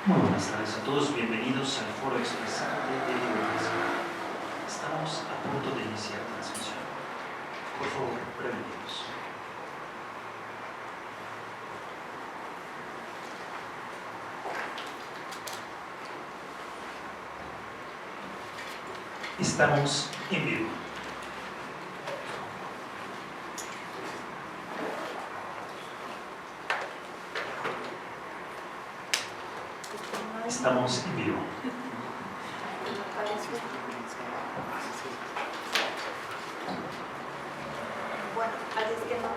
Muy buenas tardes a todos, bienvenidos al Foro Expresante de Divulgación. Estamos a punto de iniciar transmisión. Por favor, prevenidos. Estamos en vivo. Estamos en vivo. Bueno, parece que no.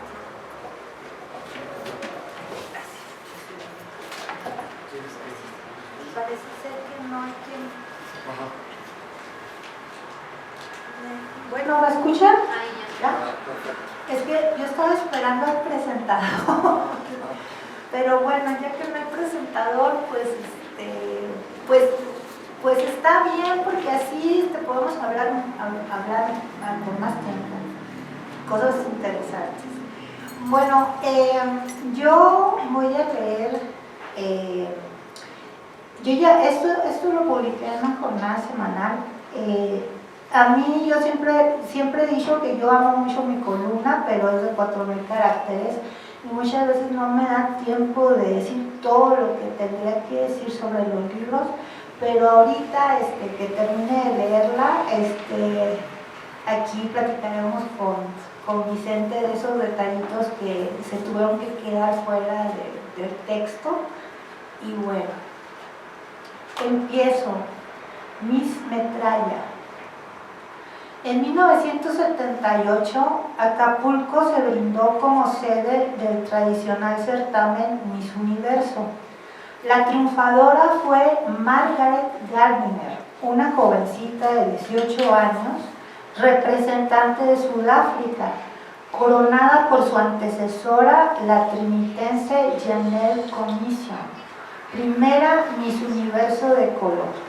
Parece ser que no hay quien. Bueno, ¿me escuchan? ¿Ya? Es que yo estaba esperando al presentador. Pero bueno, ya que no hay presentador, pues está bien, porque así podemos hablar por más tiempo, cosas interesantes. Bueno, yo voy a leer, esto lo publiqué en una jornada semanal. A mí yo siempre he dicho que yo amo mucho mi columna, pero es de 4,000 caracteres. Y muchas veces no me da tiempo de decir todo lo que tendría que decir sobre los libros, pero ahorita que termine de leerla, aquí platicaremos con Vicente de esos detallitos que se tuvieron que quedar fuera del texto. Y bueno, empiezo. Miss Metralla. En 1978, Acapulco se brindó como sede del tradicional certamen Miss Universo. La triunfadora fue Margaret Gardiner, una jovencita de 18 años, representante de Sudáfrica, coronada por su antecesora, la trinitense Janelle Commission, primera Miss Universo de color.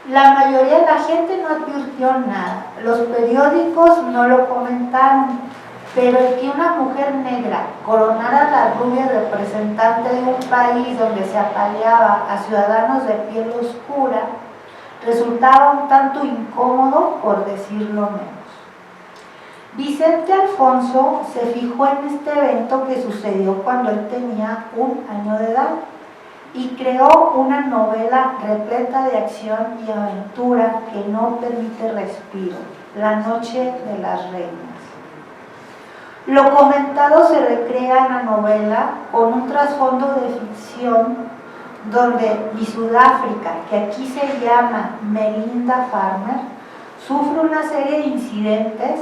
La mayoría de la gente no advirtió nada, los periódicos no lo comentaron, pero el que una mujer negra coronara a la rubia representante de un país donde se apaleaba a ciudadanos de piel oscura resultaba un tanto incómodo, por decirlo menos. Vicente Alfonso se fijó en este evento que sucedió cuando él tenía 1 año de edad y creó una novela repleta de acción y aventura que no permite respiro, La Noche de las Reinas. Lo comentado se recrea en la novela con un trasfondo de ficción donde Miss Sudáfrica, que aquí se llama Melinda Farmer, sufre una serie de incidentes,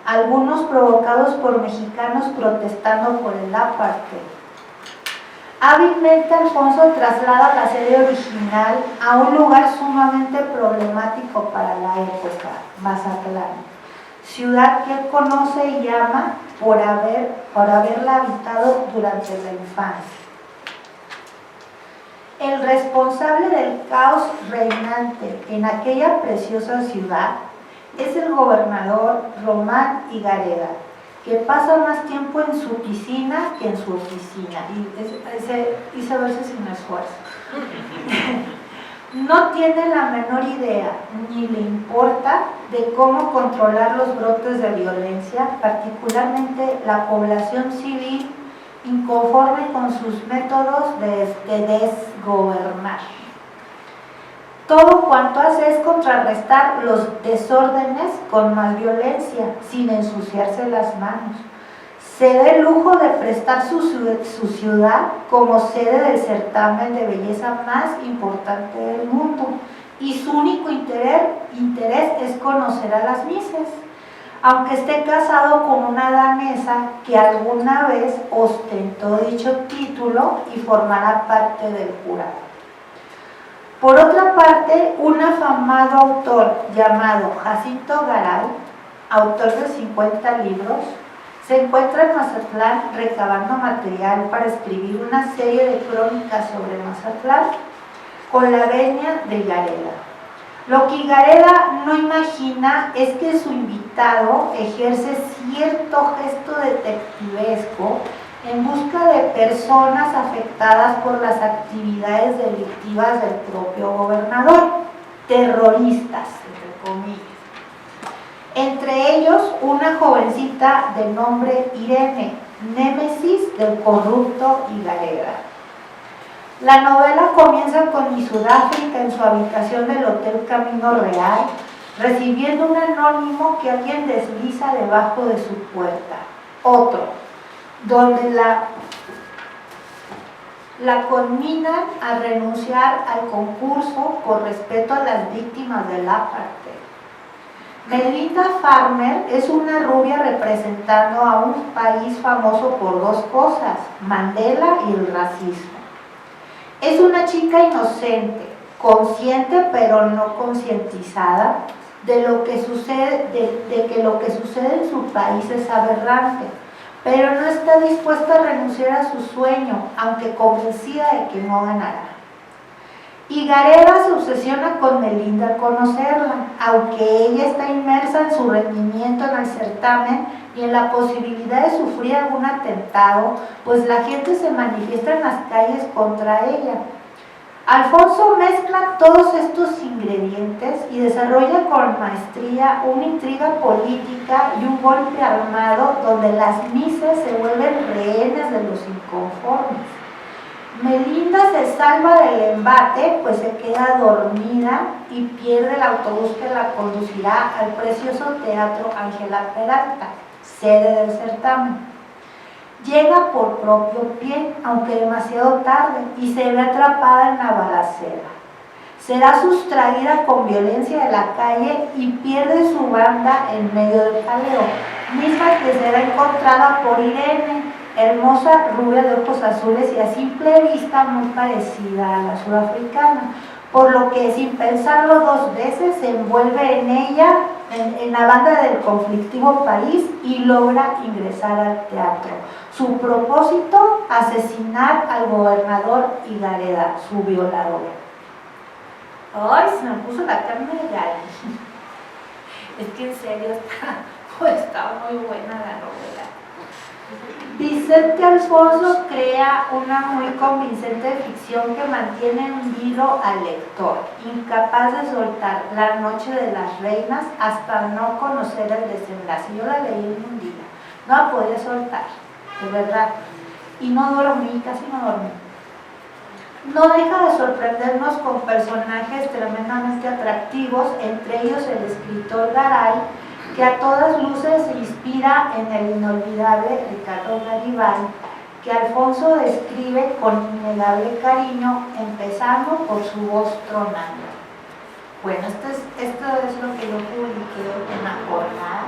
algunos provocados por mexicanos protestando por el apartheid. Hábilmente Alfonso traslada la serie original a un lugar sumamente problemático para la época, Mazatlán, ciudad que él conoce y ama por haberla habitado durante la infancia. El responsable del caos reinante en aquella preciosa ciudad es el gobernador Román Higareda, que pasa más tiempo en su piscina que en su oficina, y hice verse sin esfuerzo. No tiene la menor idea, ni le importa, de cómo controlar los brotes de violencia, particularmente la población civil inconforme con sus métodos de desgobernar. Todo cuanto hace es contrarrestar los desórdenes con más violencia, sin ensuciarse las manos. Se da el lujo de prestar su ciudad como sede del certamen de belleza más importante del mundo, y su único interés es conocer a las misses, aunque esté casado con una danesa que alguna vez ostentó dicho título y formará parte del jurado. Por otra parte, un afamado autor llamado Jacinto Garay, autor de 50 libros, se encuentra en Mazatlán recabando material para escribir una serie de crónicas sobre Mazatlán con la venia de Higareda. Lo que Higareda no imagina es que su invitado ejerce cierto gesto detectivesco en busca de personas afectadas por las actividades delictivas del propio gobernador, terroristas, entre comillas. Entre ellos, una jovencita de nombre Irene, némesis del corrupto Higareda. La novela comienza con mi Sudáfrica en su habitación del Hotel Camino Real, recibiendo un anónimo que alguien desliza debajo de su puerta. Otro, donde la conminan a renunciar al concurso por respeto a las víctimas del apartheid. Melinda Farmer es una rubia representando a un país famoso por dos cosas, Mandela y el racismo. Es una chica inocente, consciente pero no concientizada de lo que sucede, de que lo que sucede en su país es aberrante, pero no está dispuesta a renunciar a su sueño, aunque convencida de que no ganará. Higareda se obsesiona con Melinda al conocerla, aunque ella está inmersa en su rendimiento en el certamen y en la posibilidad de sufrir algún atentado, pues la gente se manifiesta en las calles contra ella. Alfonso mezcla todos estos ingredientes y desarrolla con maestría una intriga política y un golpe armado donde las misas se vuelven rehenes de los inconformes. Melinda se salva del embate, pues se queda dormida y pierde el autobús que la conducirá al precioso Teatro Ángela Peralta, sede del certamen. Llega por propio pie, aunque demasiado tarde, y se ve atrapada en la balacera. Será sustraída con violencia de la calle y pierde su banda en medio del jaleo, misma que será encontrada por Irene, hermosa rubia de ojos azules y a simple vista muy parecida a la sudafricana, por lo que sin pensarlo dos veces se envuelve en ella, en la banda del conflictivo país y logra ingresar al teatro. Su propósito, asesinar al gobernador Higareda, su violador. Ay, se me puso la carne de gallina. Es que en serio está muy buena la novela. Vicente Alfonso crea una muy convincente ficción que mantiene en vilo al lector, incapaz de soltar La Noche de las Reinas hasta no conocer el desenlace. Yo la leí en un día, no la podía soltar, de verdad, y no dormí, casi no dormí. No deja de sorprendernos con personajes tremendamente atractivos, entre ellos el escritor Garay, que a todas luces se inspira en el inolvidable Ricardo Garibay, que Alfonso describe con innegable cariño, empezando por su voz tronante. Bueno, esto es lo que yo publiqué en la jornada.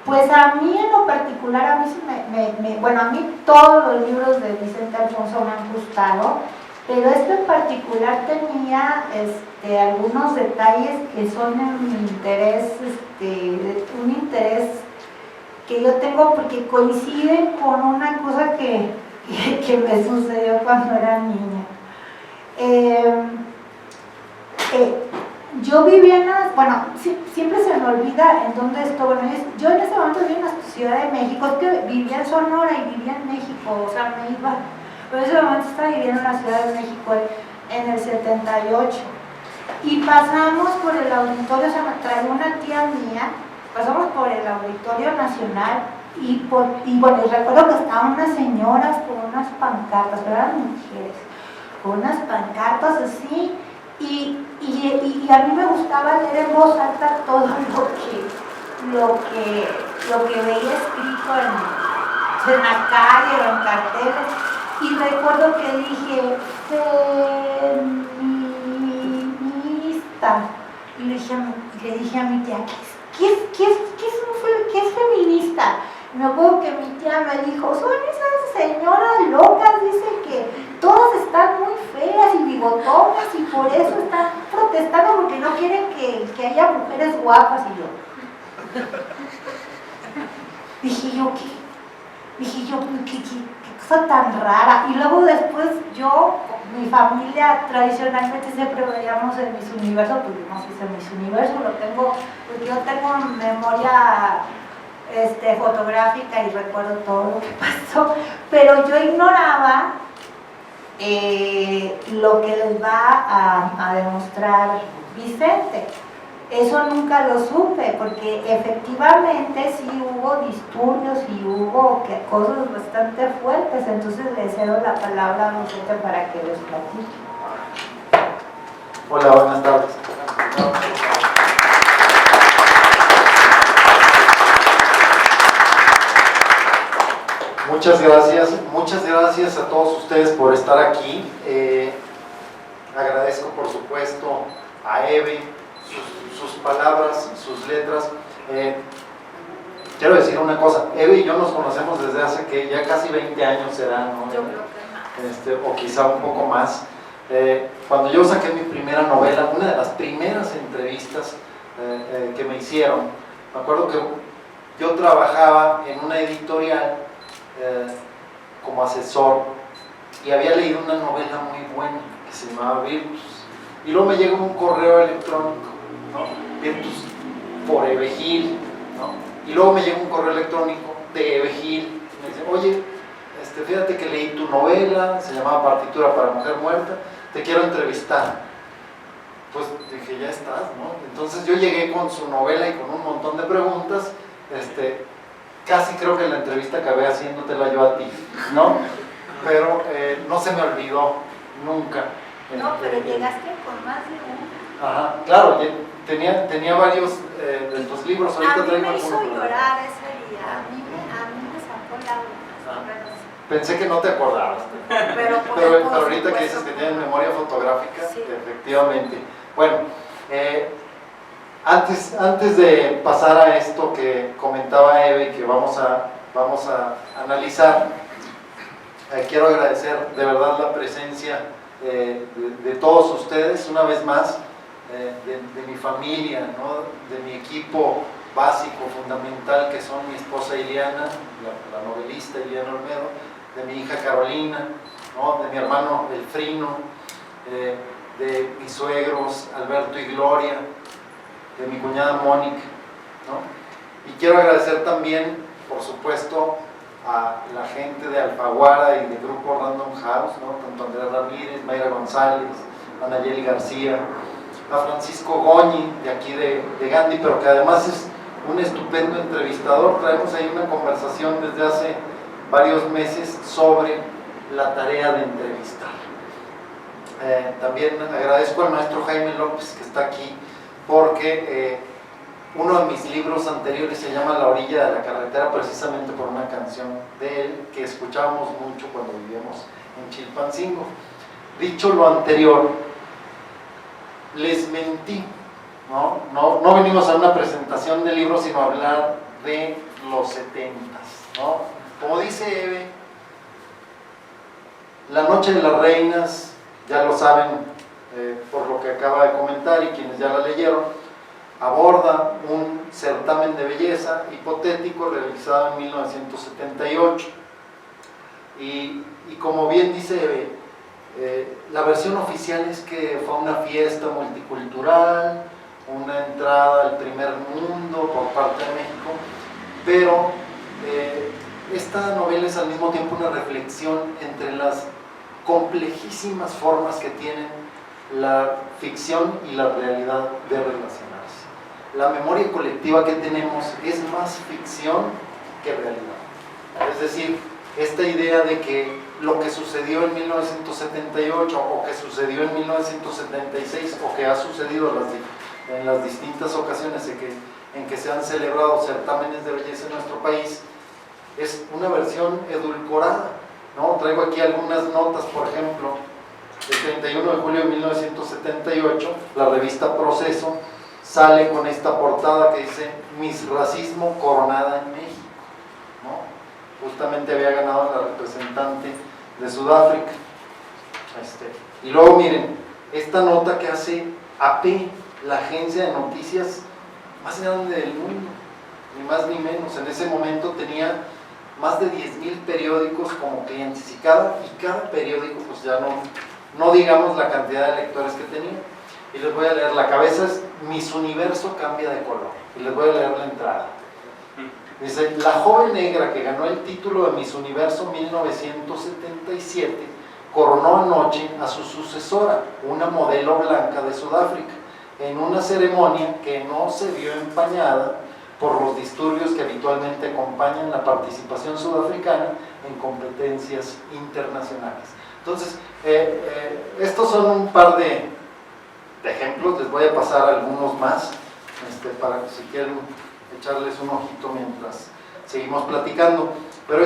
Pues a mí en lo particular, a mí sí bueno, a mí todos los libros de Vicente Alfonso me han gustado, pero este en particular tenía algunos detalles que son en mi interés, un interés que yo tengo porque coinciden con una cosa que me sucedió cuando era niña. Yo vivía siempre se me olvida en dónde estoy. Bueno, yo en ese momento vivía en la Ciudad de México, es que vivía en Sonora y vivía en México, o sea, me iba. Pero en ese momento estaba viviendo en la Ciudad de México en el 78. Y pasamos por el auditorio, o sea, me trajo una tía mía, pasamos por el Auditorio Nacional y bueno, recuerdo que estaban unas señoras con unas pancartas, pero eran mujeres, con unas pancartas así, y a mí me gustaba leer en voz alta todo lo que veía escrito en la calle o en carteles. Y recuerdo que dije, feminista. Y le dije a mi tía, ¿qué es feminista? Y me acuerdo que mi tía me dijo, son esas señoras locas, dicen que todas están muy feas y bigotonas y por eso están protestando porque no quieren que haya mujeres guapas. Y yo, dije yo, ¿qué cosa tan rara? Y luego después mi familia tradicionalmente siempre veíamos en Miss Universo, pues no sé si es Miss Universo, lo tengo, porque yo tengo memoria fotográfica y recuerdo todo lo que pasó, pero yo ignoraba lo que les va a demostrar Vicente. Eso nunca lo supe, porque efectivamente sí hubo disturbios y hubo cosas bastante fuertes. Entonces le cedo la palabra a Vicente para que les platique. Hola, buenas tardes. Muchas gracias a todos ustedes por estar aquí. Agradezco por supuesto a Eve sus palabras, sus letras. Quiero decir una cosa, Eve y yo nos conocemos desde hace que ya casi 20 años será, ¿no? Yo creo que más. O quizá un poco más. Cuando yo saqué mi primera novela, una de las primeras entrevistas que me hicieron, me acuerdo que yo trabajaba en una editorial como asesor y había leído una novela muy buena que se llamaba Virtus, y luego me llegó un correo electrónico, ¿no? Virtus por Eve Gil, ¿no? Y luego me llegó un correo electrónico de Eve Gil y me dice, oye, fíjate que leí tu novela, se llamaba Partitura para Mujer Muerta, te quiero entrevistar. Pues dije, ya estás, ¿no? Entonces yo llegué con su novela y con un montón de preguntas, casi creo que la entrevista acabé haciéndotela yo a ti, ¿no? Pero no se me olvidó nunca. No, pero llegaste con más de uno. Ajá, claro, tenía varios de tus libros, ahorita a mí traigo me hizo algunos. llorar ese día, a mí me sacó lágrimas. Pensé que no te acordabas. Pero ahorita que dices que tienes memoria fotográfica, sí. Efectivamente. Bueno, antes de pasar a esto que comentaba Eve y que vamos a analizar, quiero agradecer de verdad la presencia de todos ustedes, una vez más, de mi familia, ¿no? De mi equipo básico, fundamental, que son mi esposa Iliana, la novelista Iliana Olmedo, de mi hija Carolina, ¿no? De mi hermano Elfrino, de mis suegros Alberto y Gloria, de mi cuñada Mónica, ¿no? Y quiero agradecer también, por supuesto, a la gente de Alfaguara y del grupo Random House, ¿no? Tanto Andrea Ramírez, Mayra González, Anayeli García, a Francisco Goñi, de aquí de Gandhi, pero que además es un estupendo entrevistador. Traemos ahí una conversación desde hace varios meses sobre la tarea de entrevistar. También agradezco al maestro Jaime López, que está aquí, porque uno de mis libros anteriores se llama La orilla de la carretera, precisamente por una canción de él que escuchábamos mucho cuando vivíamos en Chilpancingo. Dicho lo anterior, les mentí, no venimos a una presentación de libros, sino a hablar de los 70s, ¿no? Como dice Eve, La Noche de las Reinas, ya lo saben por lo que acaba de comentar y quienes ya la leyeron, aborda un certamen de belleza hipotético realizado en 1978 y como bien dice Eve, la versión oficial es que fue una fiesta multicultural, una entrada al primer mundo por parte de México, pero esta novela es al mismo tiempo una reflexión entre las complejísimas formas que tienen la ficción y la realidad de relacionarse. La memoria colectiva que tenemos es más ficción que realidad. Es decir, esta idea de que lo que sucedió en 1978 o que sucedió en 1976 o que ha sucedido en las distintas ocasiones en que se han celebrado certámenes de belleza en nuestro país, es una versión edulcorada, ¿no? Traigo aquí algunas notas. Por ejemplo, el 31 de julio de 1978, la revista Proceso sale con esta portada que dice Miss Racismo coronada en México, ¿no? Justamente había ganado la representante de Sudáfrica. Y luego miren, esta nota que hace AP, la agencia de noticias más grande del mundo, ni más ni menos. En ese momento tenía más de 10,000 periódicos como clientes y cada periódico, pues ya no digamos la cantidad de lectores que tenía. Y les voy a leer, la cabeza es Miss Universo cambia de color, y les voy a leer la entrada. Dice, la joven negra que ganó el título de Miss Universo 1977 coronó anoche a su sucesora, una modelo blanca de Sudáfrica, en una ceremonia que no se vio empañada por los disturbios que habitualmente acompañan la participación sudafricana en competencias internacionales. Entonces, estos son un par de ejemplos, les voy a pasar algunos más, para que si quieren echarles un ojito mientras seguimos platicando, pero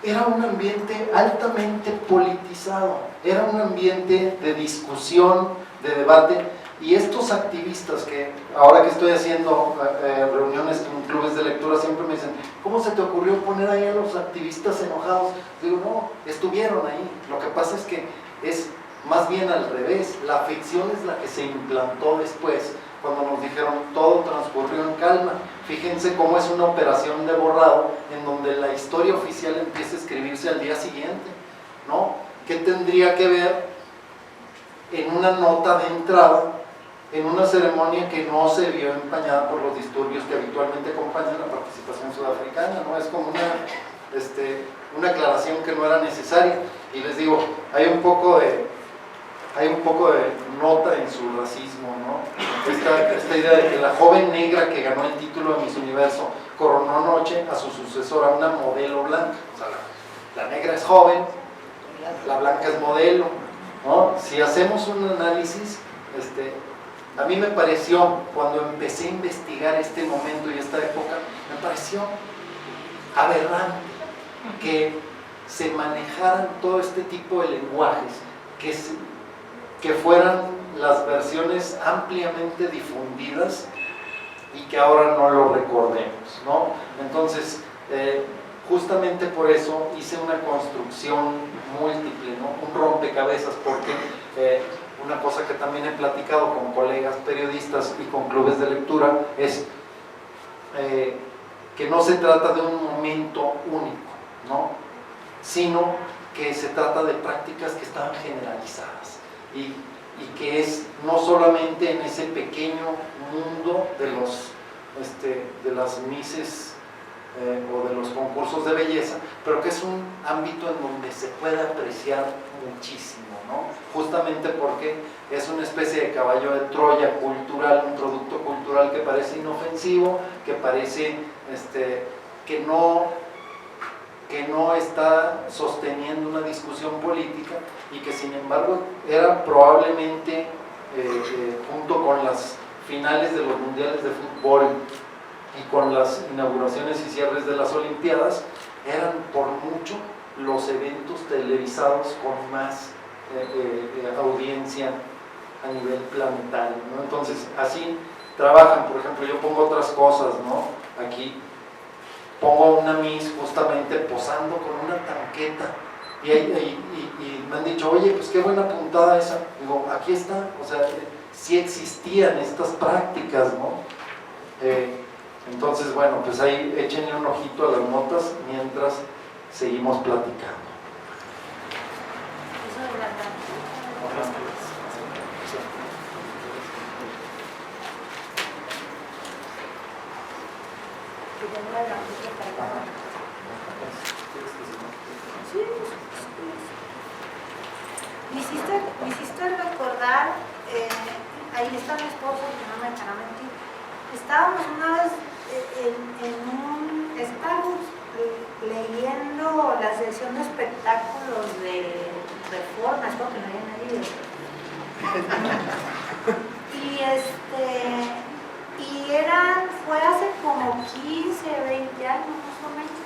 era un ambiente altamente politizado, era un ambiente de discusión, de debate, y estos activistas que ahora que estoy haciendo reuniones en clubes de lectura siempre me dicen, ¿cómo se te ocurrió poner ahí a los activistas enojados? Digo, no, estuvieron ahí, lo que pasa es que es más bien al revés, la ficción es la que se implantó después, cuando nos dijeron todo transcurrió en calma. Fíjense cómo es una operación de borrado en donde la historia oficial empieza a escribirse al día siguiente, ¿no? ¿Qué tendría que ver en una nota de entrada, en una ceremonia que no se vio empañada por los disturbios que habitualmente acompañan la participación sudafricana, ¿no? Es como una aclaración que no era necesaria. Y les digo, hay un poco de nota en su racismo, ¿no? Esta idea de que la joven negra que ganó el título de Miss Universo coronó anoche a su sucesora, una modelo blanca. O sea, la negra es joven, la blanca es modelo, ¿no? Si hacemos un análisis, a mí me pareció, cuando empecé a investigar este momento y esta época, me pareció aberrante que se manejaran todo este tipo de lenguajes, que fueran las versiones ampliamente difundidas y que ahora no lo recordemos, ¿no? Entonces, justamente por eso hice una construcción múltiple, ¿no? Un rompecabezas, porque una cosa que también he platicado con colegas periodistas y con clubes de lectura es que no se trata de un momento único, ¿no? Sino que se trata de prácticas que estaban generalizadas y que es no solamente en ese pequeño mundo de las misses o de los concursos de belleza, pero que es un ámbito en donde se puede apreciar muchísimo, ¿no? Justamente porque es una especie de caballo de Troya cultural, un producto cultural que parece inofensivo, que parece que no está sosteniendo una discusión política y que sin embargo era probablemente, junto con las finales de los mundiales de fútbol y con las inauguraciones y cierres de las Olimpiadas, eran por mucho los eventos televisados con más audiencia a nivel planetario, ¿no? Entonces así trabajan. Por ejemplo, yo pongo otras cosas, ¿no? Aquí pongo una Miss justamente posando con una tanqueta y me han dicho, oye, pues qué buena puntada esa. Digo, aquí está, o sea, sí existían estas prácticas, ¿no? Entonces, bueno, pues ahí échenle un ojito a las notas mientras seguimos platicando. Me hiciste recordar, ahí está mi esposo, que no me echará a mentir. Estábamos una vez en un Starbucks leyendo la sección de espectáculos de Reforma, espero que no haya nadie. Fue hace como 15, 20 años más o menos.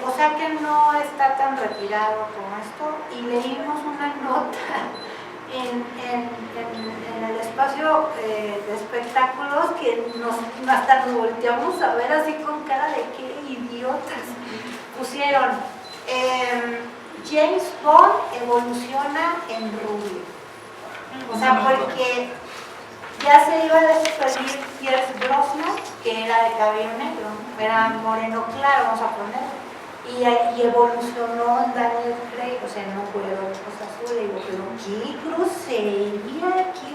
O sea que no está tan retirado como esto, y leímos una nota en el espacio de espectáculos que hasta nos volteamos a ver así con cara de qué idiotas. Pusieron James Bond evoluciona en rubio. O sea, porque ya se iba a despedir Pierce Brosnan, que era de cabello negro, era moreno claro, vamos a poner. Y evolucionó en Daniel Craig, o sea, no puede ver cosas azules. Digo, pero qué grosería, qué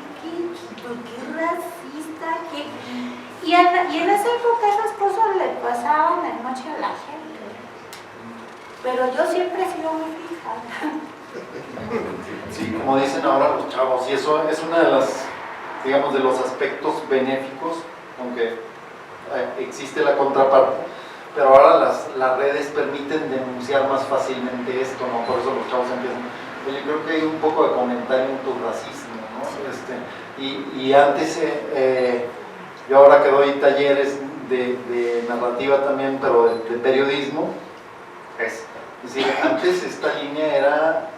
racista, Y en esa época esas cosas le pasaban de noche a la gente. Pero yo siempre he sido muy fija. Sí, como dicen ahora los chavos, y eso es una de las, digamos, de los aspectos benéficos, aunque existe la contraparte, pero ahora las redes permiten denunciar más fácilmente esto, ¿no? Por eso los chavos empiezan, oye, creo que hay un poco de comentario en tu racismo, ¿no? Y antes, yo ahora que doy talleres de narrativa también, pero de periodismo, es decir, antes esta línea era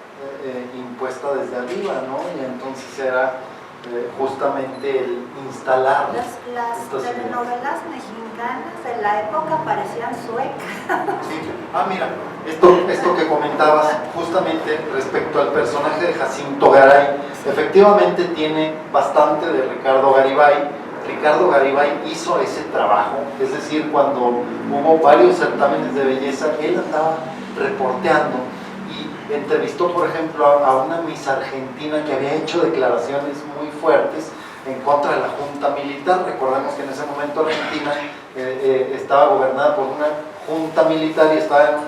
impuesta desde arriba, ¿no? Y entonces era justamente el instalar Las telenovelas mexicanas de la época parecían suecas. Sí. Ah, mira, esto que comentabas justamente respecto al personaje de Jacinto Garay, efectivamente tiene bastante de Ricardo Garibay. Ricardo Garibay hizo ese trabajo, es decir, cuando hubo varios certámenes de belleza, él andaba reporteando y entrevistó, por ejemplo, a una Miss Argentina que había hecho declaraciones muy fuertes en contra de la junta militar. Recordemos que en ese momento Argentina estaba gobernada por una junta militar y estaba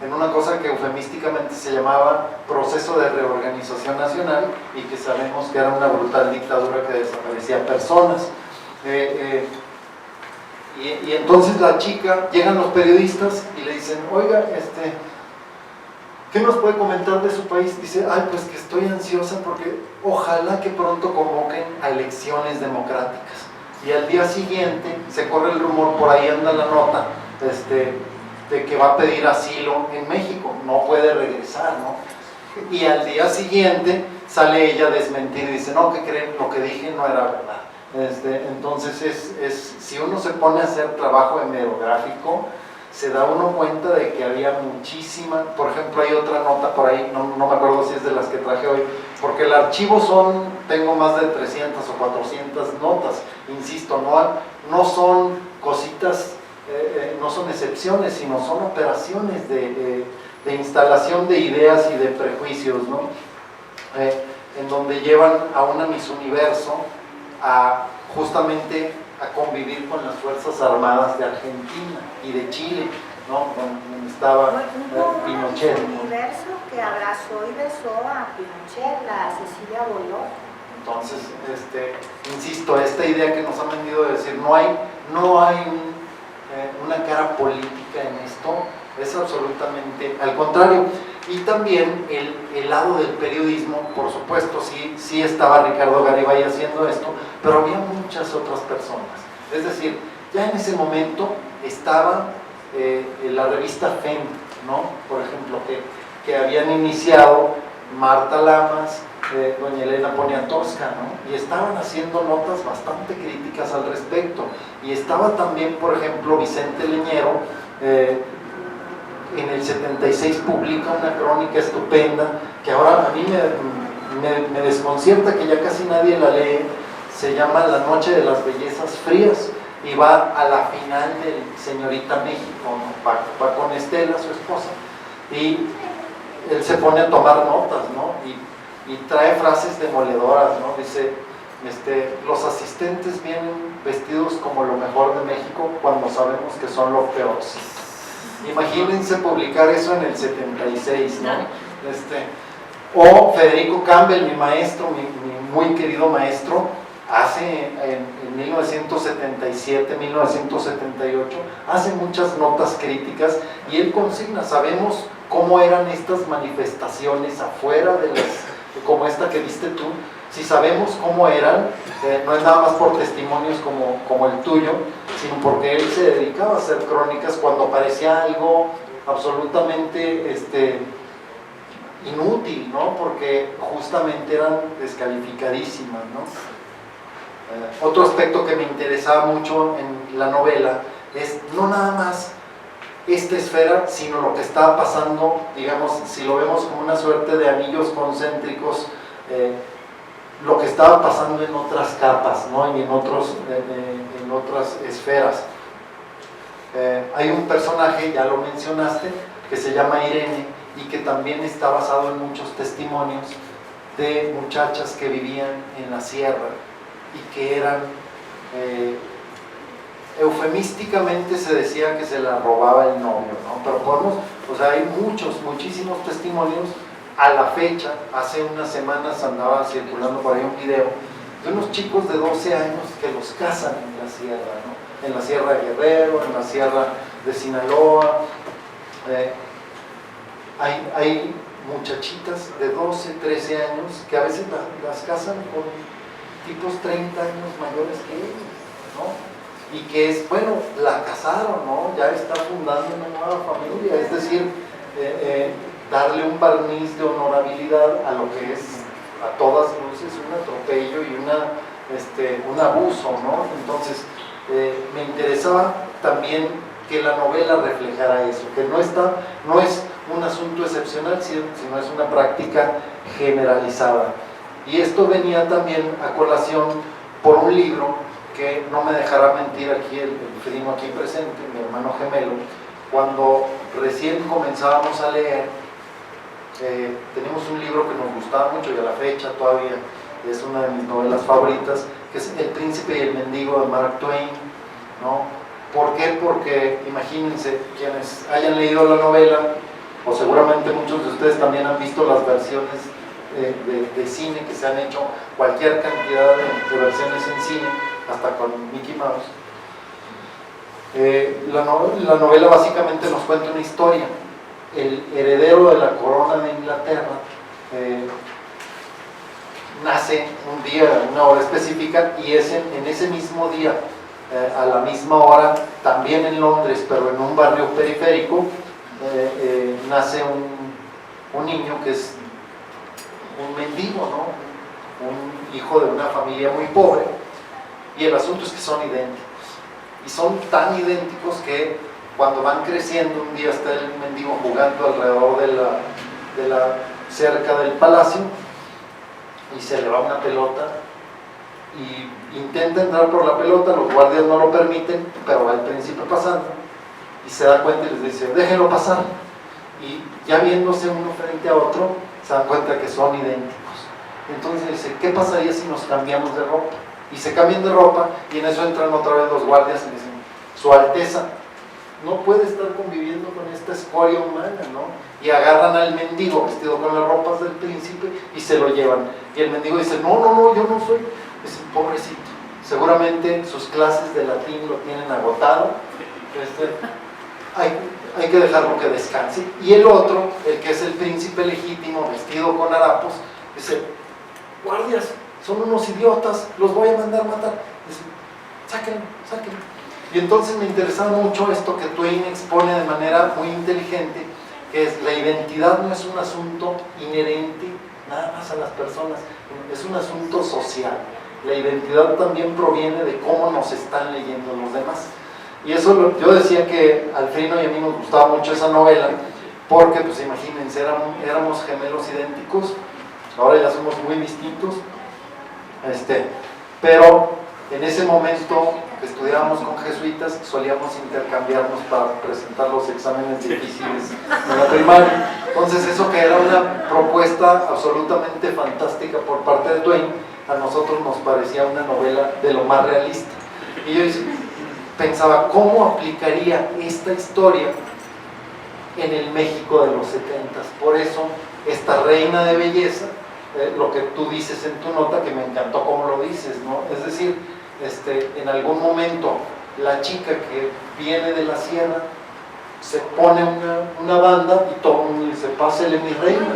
en una cosa que eufemísticamente se llamaba proceso de reorganización nacional y que sabemos que era una brutal dictadura que desaparecía personas. Y entonces la chica, llegan los periodistas y le dicen, oiga, ¿qué nos puede comentar de su país? Dice, ay, pues que estoy ansiosa porque ojalá que pronto convoquen a elecciones democráticas. Y al día siguiente se corre el rumor, por ahí anda la nota, de que va a pedir asilo en México, no puede regresar, ¿no? Y al día siguiente sale ella a desmentir y dice, no, ¿qué creen? Lo que dije no era verdad. Entonces si uno se pone a hacer trabajo hemerográfico, se da uno cuenta de que había muchísima, por ejemplo hay otra nota por ahí, no me acuerdo si es de las que traje hoy, porque el archivo tengo más de 300 o 400 notas, insisto, no son cositas, no son excepciones, sino son operaciones de instalación de ideas y de prejuicios, ¿no? En donde llevan a una Miss Universo justamente a convivir con las Fuerzas Armadas de Argentina y de Chile, ¿no? Donde estaba Pinochet, un universo que abrazó y besó a Pinochet, la Cecilia Boló. Entonces, insisto, esta idea que nos han venido a decir, no hay una cara política en esto, es absolutamente al contrario. Y también el lado del periodismo, por supuesto, sí estaba Ricardo Garibay haciendo esto, pero había muchas otras personas. Es decir, ya en ese momento estaba la revista FEM, ¿no? Por ejemplo, que habían iniciado Marta Lamas, doña Elena Poniatowska, ¿no? Y estaban haciendo notas bastante críticas al respecto. Y estaba también, por ejemplo, Vicente Leñero, en el 76 publica una crónica estupenda que ahora a mí me desconcierta que ya casi nadie la lee. Se llama La Noche de las Bellezas Frías y va a la final del Señorita México, ¿no? Va con Estela, su esposa, y él se pone a tomar notas, ¿no? Y trae frases demoledoras, ¿no? Dice, los asistentes vienen vestidos como lo mejor de México cuando sabemos que son lo peorcito. Imagínense publicar eso en el 76, ¿no? O Federico Campbell, mi maestro, mi muy querido maestro, hace en 1977, 1978, hace muchas notas críticas y él consigna, sabemos cómo eran estas manifestaciones afuera de como esta que viste tú, si sabemos cómo eran, no es nada más por testimonios como el tuyo, sino porque él se dedicaba a hacer crónicas cuando parecía algo absolutamente inútil, ¿no? Porque justamente eran descalificadísimas, ¿no? Otro aspecto que me interesaba mucho en la novela es no nada más esta esfera, sino lo que estaba pasando, digamos, si lo vemos como una suerte de anillos concéntricos, lo que estaba pasando en otras capas, ¿no? Y en otras esferas. Hay un personaje, ya lo mencionaste, que se llama Irene y que también está basado en muchos testimonios de muchachas que vivían en la sierra y que eran eufemísticamente se decía que se la robaba el novio, ¿no? Pero podemos, o sea, hay muchísimos testimonios. A la fecha, hace unas semanas andaba circulando por ahí un video de unos chicos de 12 años que los casan en la sierra, ¿no? En la Sierra de Guerrero, en la Sierra de Sinaloa. Hay muchachitas de 12, 13 años que a veces las casan con tipos 30 años mayores que ellos, ¿no? Y que es, bueno, la casaron, ¿no? Ya está fundando una nueva familia, es decir, darle un barniz de honorabilidad a lo que es a todas luces un atropello y un abuso, ¿no? Entonces, me interesaba también que la novela reflejara eso, que no es un asunto excepcional, sino es una práctica generalizada. Y esto venía también a colación por un libro que no me dejará mentir aquí el primo aquí presente, mi hermano gemelo, cuando recién comenzábamos a leer. Tenemos un libro que nos gustaba mucho y a la fecha todavía es una de mis novelas favoritas, que es El Príncipe y el Mendigo de Mark Twain, ¿no? ¿Por qué? Porque imagínense, quienes hayan leído la novela, o seguramente muchos de ustedes también han visto las versiones de cine que se han hecho, cualquier cantidad de versiones en cine, hasta con Mickey Mouse. La novela básicamente nos cuenta una historia. El heredero de la corona de Inglaterra nace un día, una hora específica, y es en ese mismo día, a la misma hora, también en Londres, pero en un barrio periférico, nace un niño que es un mendigo, ¿no? Un hijo de una familia muy pobre, y el asunto es que son idénticos, y son tan idénticos que cuando van creciendo, un día está el mendigo jugando alrededor de la cerca del palacio y se le va una pelota y intenta entrar por la pelota, los guardias no lo permiten, pero va el príncipe pasando y se da cuenta y les dice, déjenlo pasar, y ya viéndose uno frente a otro se dan cuenta que son idénticos. Entonces dice, ¿qué pasaría si nos cambiamos de ropa? Y se cambian de ropa y en eso entran otra vez los guardias y dicen, Su Alteza no puede estar conviviendo con esta escoria humana, ¿no? Y agarran al mendigo vestido con las ropas del príncipe y se lo llevan. Y el mendigo dice, no, yo no soy. Dice, pobrecito, seguramente sus clases de latín lo tienen agotado, hay que dejarlo que descanse. Y el otro, el que es el príncipe legítimo, vestido con harapos, dice, guardias, son unos idiotas, los voy a mandar matar. Dice, sáquenlo. Y entonces me interesaba mucho esto que Twain expone de manera muy inteligente, que es la identidad no es un asunto inherente nada más a las personas, es un asunto social. La identidad también proviene de cómo nos están leyendo los demás. Y eso yo decía que al Frino y a mí nos gustaba mucho esa novela, porque pues imagínense, éramos gemelos idénticos, ahora ya somos muy distintos, pero en ese momento que estudiábamos con jesuitas solíamos intercambiarnos para presentar los exámenes difíciles en la primaria. Entonces eso, que era una propuesta absolutamente fantástica por parte de Twain, a nosotros nos parecía una novela de lo más realista. Y yo pensaba, ¿cómo aplicaría esta historia en el México de los 70s? Por eso esta reina de belleza, lo que tú dices en tu nota, que me encantó cómo lo dices, ¿no? Es decir, en algún momento la chica que viene de la sierra se pone una banda y todo el mundo dice, pásele mi reina, ¿no?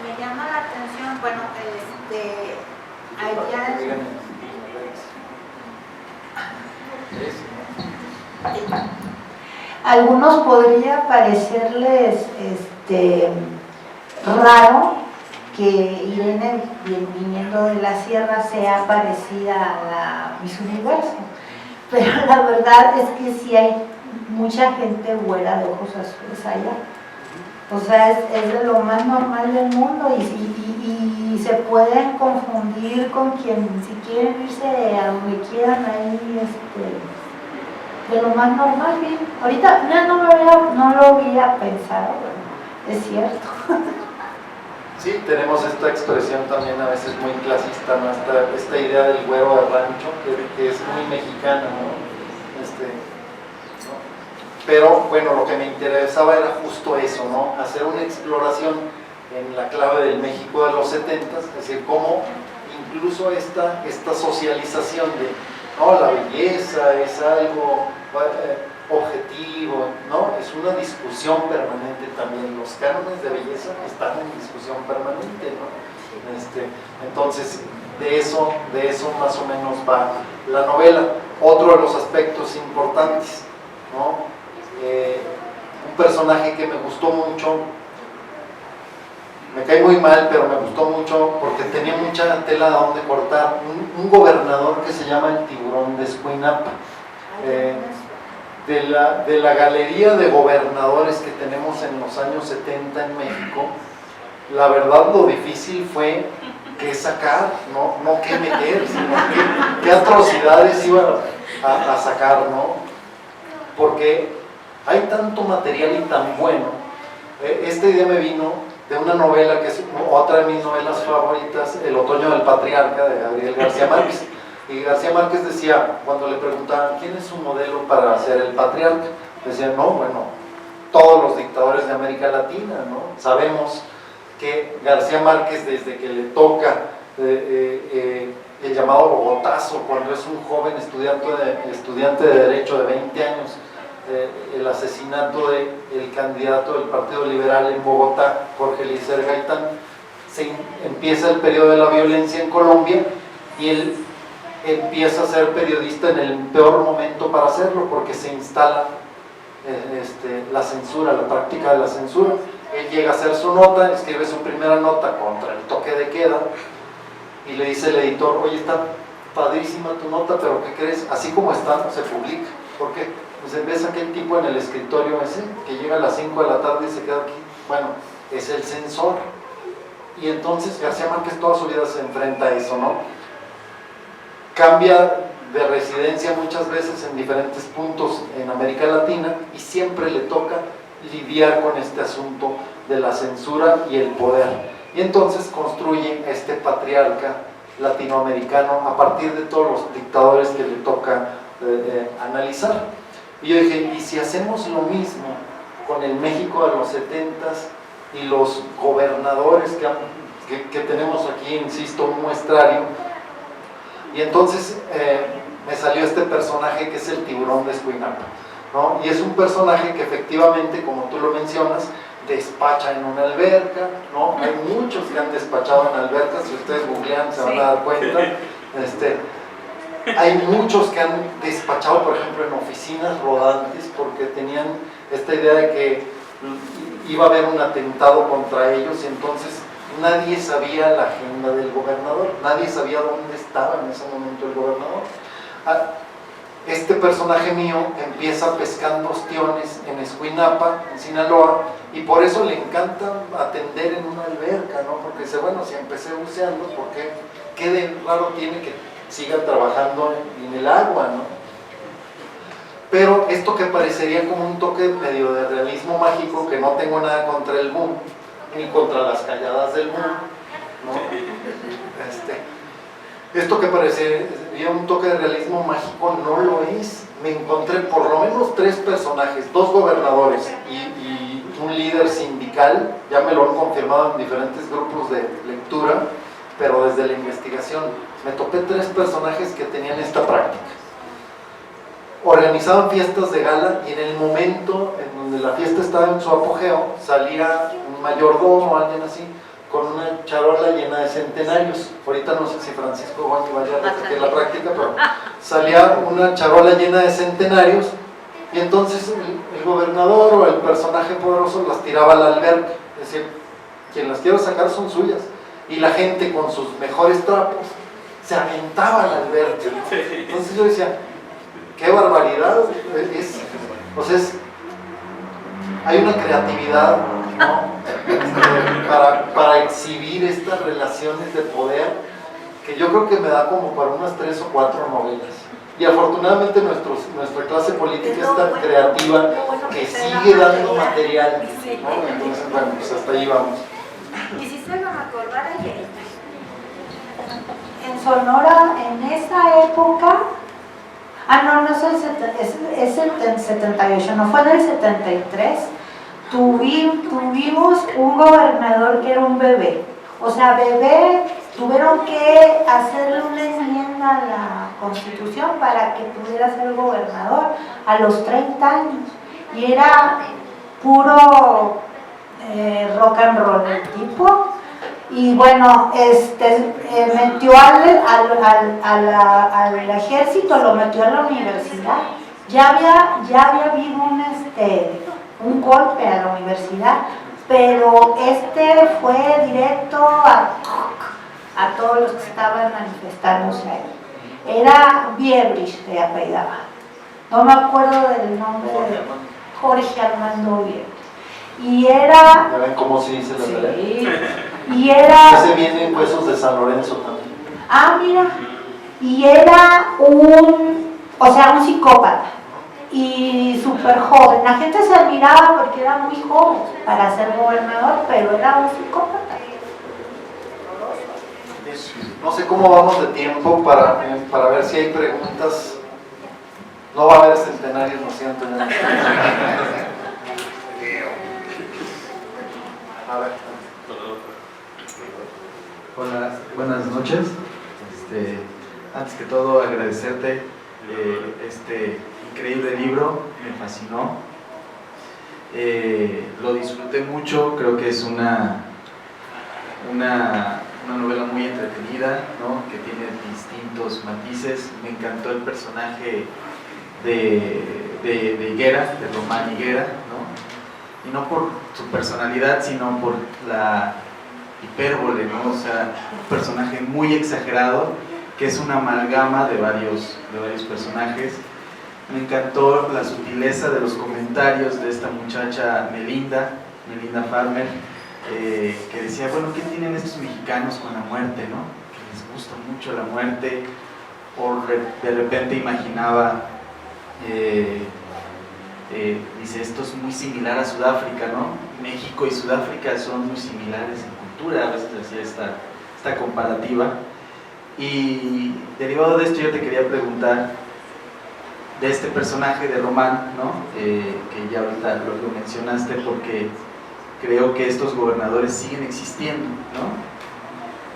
Me llama la atención, bueno, allá algunos podría parecerles raro que Irene, viniendo de la sierra, sea parecida a la Miss Universo, pero la verdad es que sí hay mucha gente güera de ojos azules allá. O sea, es de lo más normal del mundo y se pueden confundir con quien, si quieren irse a donde quieran, ahí de lo más normal, bien. Ahorita no lo había pensado, pero es cierto. Sí, tenemos esta expresión también a veces muy clasista, ¿no? Esta idea del güero de rancho, que es muy mexicana, ¿no? pero bueno, lo que me interesaba era justo eso, ¿no? Hacer una exploración en la clave del México de los 70, es decir, cómo incluso esta socialización de, no, la belleza es algo objetivo, ¿no? Es una discusión permanente también, los cánones de belleza están en discusión permanente, ¿no? Entonces, de eso más o menos va la novela. Otro de los aspectos importantes, ¿no? Un personaje que me gustó mucho, me cae muy mal, pero me gustó mucho porque tenía mucha tela de donde cortar, un gobernador que se llama el Tiburón de Escuinapa. De la galería de gobernadores que tenemos en los años 70 en México, la verdad lo difícil fue qué sacar, no qué meter, sino qué atrocidades iba a sacar, ¿no? Porque hay tanto material y tan bueno. Esta idea me vino de una novela que es otra de mis novelas favoritas, El otoño del patriarca, de Gabriel García Márquez. Y García Márquez decía, cuando le preguntaban quién es su modelo para ser el patriarca, decía, no, bueno, todos los dictadores de América Latina, ¿no? Sabemos que García Márquez, desde que le toca el llamado Bogotazo, cuando es un joven estudiante de Derecho de 20 años, el asesinato del candidato del Partido Liberal en Bogotá, Jorge Eliezer Gaitán, empieza el periodo de la violencia en Colombia y él empieza a ser periodista en el peor momento para hacerlo, porque se instala la censura, la práctica de la censura. Él llega a hacer su nota, escribe su primera nota contra el toque de queda y le dice el editor, oye, está padrísima tu nota, pero ¿qué crees? Así como está, no se publica. ¿Por qué? Pues ves a aquel tipo en el escritorio ese que llega a las 5 de la tarde y se queda aquí. Bueno, es el censor. Y entonces García Márquez toda su vida se enfrenta a eso, ¿no? Cambia de residencia muchas veces en diferentes puntos en América Latina y siempre le toca lidiar con este asunto de la censura y el poder. Y entonces construye este patriarca latinoamericano a partir de todos los dictadores que le toca analizar. Y yo dije, ¿y si hacemos lo mismo con el México de los 70s y los gobernadores que tenemos aquí, insisto, un muestrario? Y entonces me salió este personaje que es el Tiburón de Escuinapa, ¿no? Y es un personaje que efectivamente, como tú lo mencionas, despacha en una alberca, ¿no? Hay muchos que han despachado en albercas, si ustedes googlean se van a dar cuenta. Hay muchos que han despachado, por ejemplo, en oficinas rodantes, porque tenían esta idea de que iba a haber un atentado contra ellos, y entonces nadie sabía la agenda del gobernador, nadie sabía dónde estaba en ese momento el gobernador. Este personaje mío empieza pescando ostiones en Escuinapa, en Sinaloa, y por eso le encanta atender en una alberca, ¿no? Porque dice, bueno, si empecé buceando, ¿por qué? ¿Qué de raro tiene que siga trabajando en el agua, ¿no? Pero esto que parecería como un toque medio de realismo mágico, que no tengo nada contra el boom, ni contra las calladas del boom, ¿no? Esto que parecería un toque de realismo mágico no lo es. Me encontré por lo menos 3 personajes, 2 gobernadores y un líder sindical, ya me lo han confirmado en diferentes grupos de lectura, pero desde la investigación me topé 3 personajes que tenían esta práctica. Organizaban fiestas de gala y en el momento en donde la fiesta estaba en su apogeo, salía un mayordomo o alguien así, con una charola llena de centenarios. Ahorita no sé si Francisco Juan vaya a repetir la práctica, pero salía una charola llena de centenarios y entonces el gobernador o el personaje poderoso las tiraba al alberca. Es decir, quien las quiero sacar son suyas. Y la gente con sus mejores trapos se aventaba al alberca. Entonces yo decía, qué barbaridad. Hay una creatividad, ¿no? Para exhibir estas relaciones de poder que yo creo que me da como para unas 3 o 4 novelas. Y afortunadamente nuestra clase política es tan creativa que sigue dando material, ¿no? Entonces, bueno, pues hasta ahí vamos. Y si se van a acordar que en Sonora, en esa época, Ah, no, no es es el 78, no fue del 73. Tuvimos un gobernador que era un bebé. O sea, bebé, tuvieron que hacerle una enmienda a la Constitución para que pudiera ser gobernador a los 30 años. Y era puro rock and roll el tipo. Y bueno, metió al ejército, lo metió a la universidad. Ya había habido un golpe a la universidad, pero fue directo a todos los que estaban manifestándose ahí. Era Biebrich, se apellidaba. No me acuerdo del nombre de Jorge Armando Biebrich. Y era... ¿Ya ven cómo se dice la tarea? Sí. Y era... Ese viene en Huesos de San Lorenzo también. Ah, mira. Y era un psicópata. Y súper joven. La gente se admiraba porque era muy joven para ser gobernador, pero era un psicópata. No sé cómo vamos de tiempo para ver si hay preguntas. No va a haber centenarios, lo siento. A ver. Hola, buenas noches. Antes que todo agradecerte este increíble libro, me fascinó. Lo disfruté mucho, creo que es una novela muy entretenida, ¿no? Que tiene distintos matices. Me encantó el personaje de Higuera, de Román Higuera, ¿no? Y no por su personalidad, sino por la hipérbole, ¿no? O sea, un personaje muy exagerado, que es una amalgama de varios personajes. Me encantó la sutileza de los comentarios de esta muchacha Melinda Farmer, que decía, bueno, ¿qué tienen estos mexicanos con la muerte, no? Que les gusta mucho la muerte, o de repente imaginaba, dice, esto es muy similar a Sudáfrica, ¿no? México y Sudáfrica son muy similares en cultura, a veces hacía esta comparativa. Y derivado de esto yo te quería preguntar de este personaje de Román, ¿no? Que ya ahorita lo mencionaste, porque creo que estos gobernadores siguen existiendo, ¿no?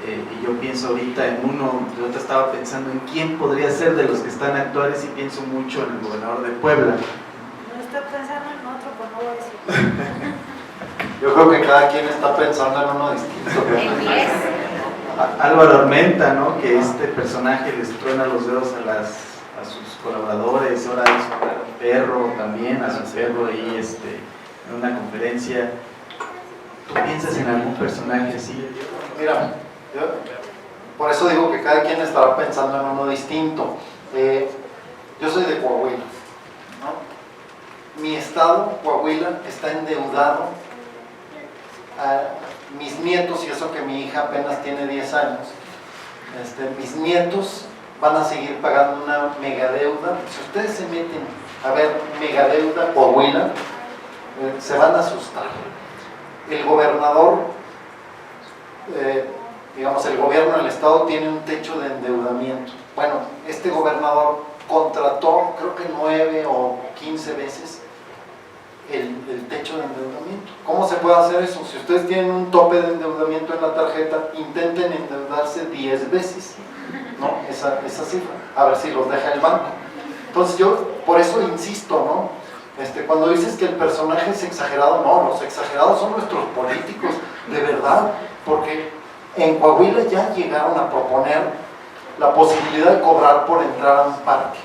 Y yo pienso ahorita en uno, yo estaba pensando en quién podría ser de los que están actuales, y pienso mucho en el gobernador de Puebla. No estoy pensando en otro, pues no voy a decir. Yo creo que cada quien está pensando en uno distinto. En 10. Álvaro Armenta, ¿no? Que este personaje les truena los dedos a sus colaboradores, ahora hizo hablar a un perro también, a su perro ahí en una conferencia. ¿Tú piensas en algún personaje así? Mira, por eso digo que cada quien estará pensando en uno distinto. Yo soy de Coahuila, ¿no? Mi estado, Coahuila, está endeudado a mis nietos, y eso que mi hija apenas tiene 10 años. Mis nietos van a seguir pagando una megadeuda. Si ustedes se meten a ver megadeuda Coahuila, se van a asustar. El gobernador, digamos, el gobierno del estado tiene un techo de endeudamiento. Bueno, este gobernador contrató, creo que 9 o 15 veces el techo de endeudamiento. ¿Cómo se puede hacer eso? Si ustedes tienen un tope de endeudamiento en la tarjeta, intenten endeudarse 10 veces, ¿no? Esa cifra, a ver si los deja el banco. Entonces yo, por eso insisto, ¿no? Cuando dices que el personaje es exagerado, no, los exagerados son nuestros políticos, de verdad, porque en Coahuila ya llegaron a proponer la posibilidad de cobrar por entrar a un parque,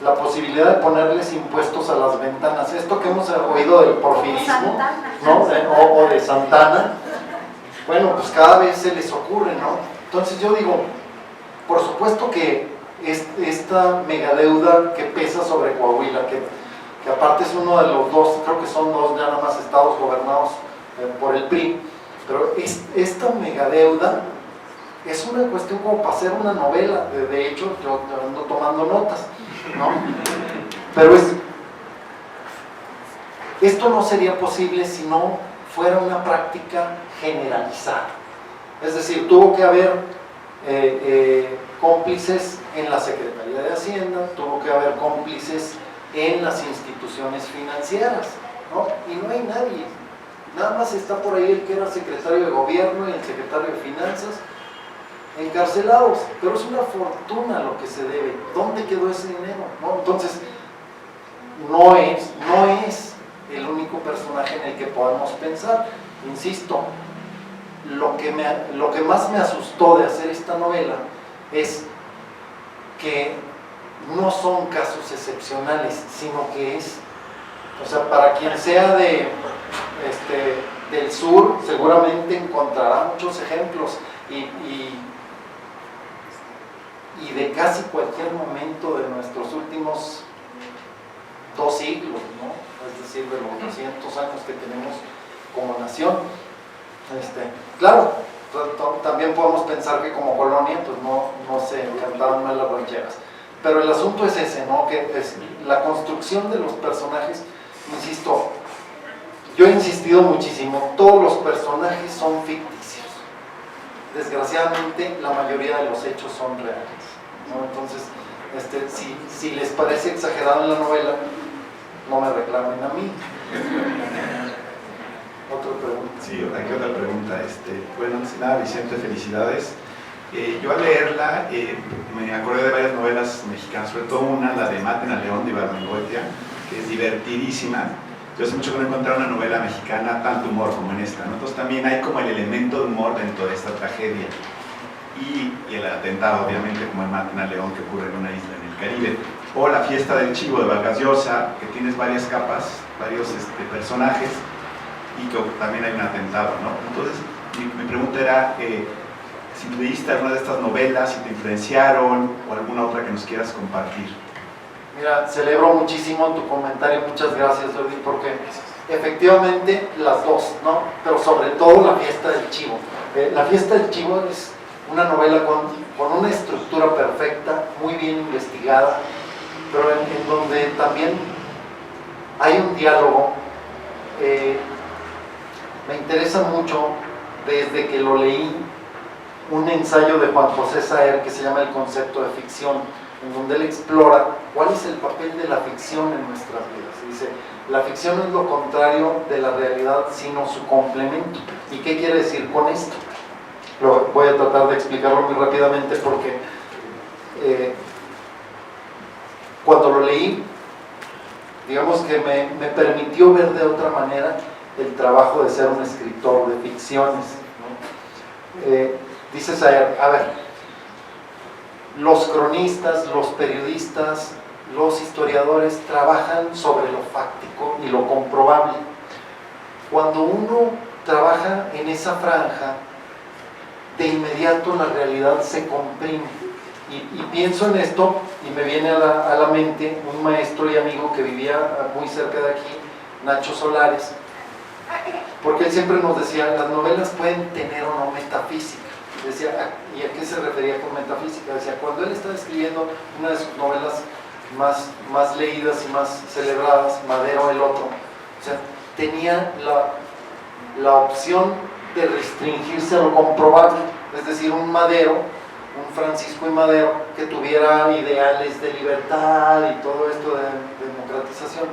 la posibilidad de ponerles impuestos a las ventanas, esto que hemos oído del porfirismo, ¿no? O de Santana. Bueno, pues cada vez se les ocurre, ¿no? Entonces yo digo, por supuesto que esta megadeuda que pesa sobre Coahuila, que aparte es uno de los dos, creo que son dos ya nada más estados gobernados por el PRI, pero esta megadeuda es una cuestión como para hacer una novela. De hecho, yo ando tomando notas, ¿no? Pero esto no sería posible si no fuera una práctica generalizada. Es decir, tuvo que haber cómplices en la Secretaría de Hacienda, tuvo que haber cómplices en las instituciones financieras, ¿no? Y no hay nadie, nada más está por ahí el que era secretario de gobierno y el secretario de finanzas encarcelados, pero es una fortuna lo que se debe. ¿Dónde quedó ese dinero? ¿No? Entonces, no es el único personaje en el que podemos pensar. Insisto, lo que más me asustó de hacer esta novela es que no son casos excepcionales, sino que es, o sea, para quien sea del sur, seguramente encontrará muchos ejemplos y de casi cualquier momento de nuestros últimos 2 siglos, ¿no? Es decir, de los 200 años que tenemos como nación. Claro, también podemos pensar que como colonia pues no se cantaban mal las rancheras, pero el asunto es ese, ¿no? Que es la construcción de los personajes. Insisto, yo he insistido muchísimo, todos los personajes son ficticios, desgraciadamente la mayoría de los hechos son reales, ¿no? Entonces, si les parece exagerado en la novela, no me reclamen a mí. Otra pregunta. Sí, aquí otra pregunta. Bueno, antes de nada, Vicente, felicidades. Yo al leerla me acordé de varias novelas mexicanas, sobre todo una, la de Maten a León, de Ibargüengoitia, que es divertidísima. Yo hace mucho que no encontré una novela mexicana tanto humor como en esta, ¿no? Entonces también hay como el elemento de humor dentro de esta tragedia. Y el atentado, obviamente, como en Maten a León, que ocurre en una isla en el Caribe. O La fiesta del chivo de Vargas Llosa, que tienes varias capas, varios personajes, y que también hay un atentado, ¿no? Entonces, mi pregunta era si leíste alguna de estas novelas, si te influenciaron, o alguna otra que nos quieras compartir. Mira, celebro muchísimo tu comentario, muchas gracias, Jordi, porque efectivamente las dos, ¿no? Pero sobre todo La fiesta del chivo. La fiesta del chivo es una novela con una estructura perfecta, muy bien investigada, pero en donde también hay un diálogo. Me interesa mucho, desde que lo leí, un ensayo de Juan José Saer que se llama El concepto de ficción, en donde él explora cuál es el papel de la ficción en nuestras vidas. Dice, la ficción no es lo contrario de la realidad, sino su complemento. ¿Y qué quiere decir con esto? Voy a tratar de explicarlo muy rápidamente porque cuando lo leí, digamos que me permitió ver de otra manera el trabajo de ser un escritor de ficciones, ¿no? Dice Saer, a ver, los cronistas, los periodistas, los historiadores trabajan sobre lo fáctico y lo comprobable. Cuando uno trabaja en esa franja, de inmediato la realidad se comprime. Y pienso en esto y me viene a la mente un maestro y amigo que vivía muy cerca de aquí, Nacho Solares, porque él siempre nos decía, las novelas pueden tener o no metafísica. Decía, ¿y a qué se refería con metafísica? Decía, cuando él estaba escribiendo una de sus novelas más leídas y más celebradas, Madero el Otro, o sea, tenía la opción de restringirse a lo comprobable, es decir, un Madero, un Francisco y Madero, que tuviera ideales de libertad y todo esto de democratización.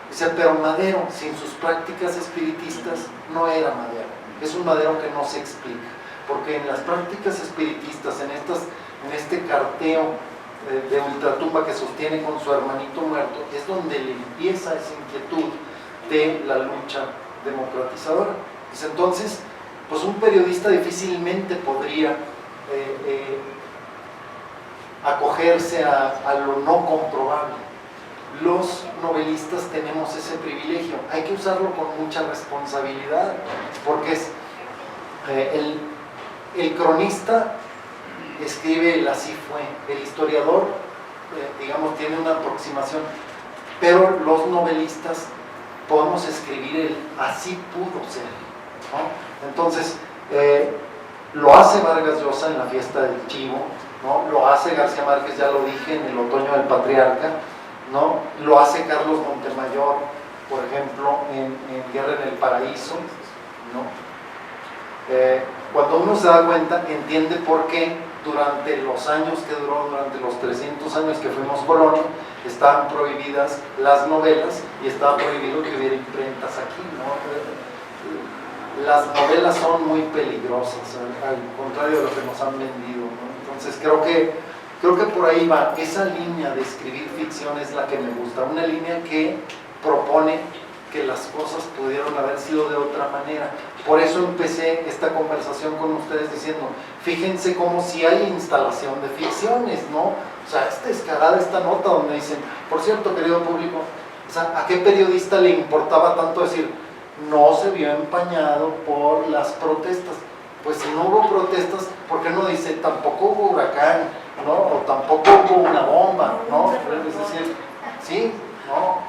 Dice, pero Madero, sin sus prácticas espiritistas, no era Madero, es un Madero que no se explica. Porque en las prácticas espiritistas, en este carteo de ultratumba que sostiene con su hermanito muerto, es donde le empieza esa inquietud de la lucha democratizadora. Pues entonces, pues un periodista difícilmente podría acogerse a lo no comprobable. Los novelistas tenemos ese privilegio, hay que usarlo con mucha responsabilidad, porque es el cronista escribe el así fue, el historiador, digamos, tiene una aproximación, pero los novelistas podemos escribir el así pudo ser, ¿no? Entonces, lo hace Vargas Llosa en La fiesta del chivo, ¿no? Lo hace García Márquez, ya lo dije, en El otoño del patriarca, ¿no? Lo hace Carlos Montemayor, por ejemplo, en Guerra en el paraíso, ¿no? Cuando uno se da cuenta, entiende por qué durante los años que duró, durante los 300 años que fuimos colonia, estaban prohibidas las novelas y estaba prohibido que hubiera imprentas aquí, ¿no? Las novelas son muy peligrosas, al contrario de lo que nos han vendido, ¿no? Entonces creo que por ahí va, esa línea de escribir ficción es la que me gusta, una línea que propone que las cosas pudieron haber sido de otra manera. Por eso empecé esta conversación con ustedes diciendo, fíjense cómo si hay instalación de ficciones, ¿no? O sea, es descarada esta nota donde dicen, por cierto, querido público, o sea, ¿a qué periodista le importaba tanto decir, no se vio empañado por las protestas? Pues si no hubo protestas, ¿por qué no dice, tampoco hubo huracán, ¿no? O tampoco hubo una bomba, ¿no? Es decir, sí, ¿no?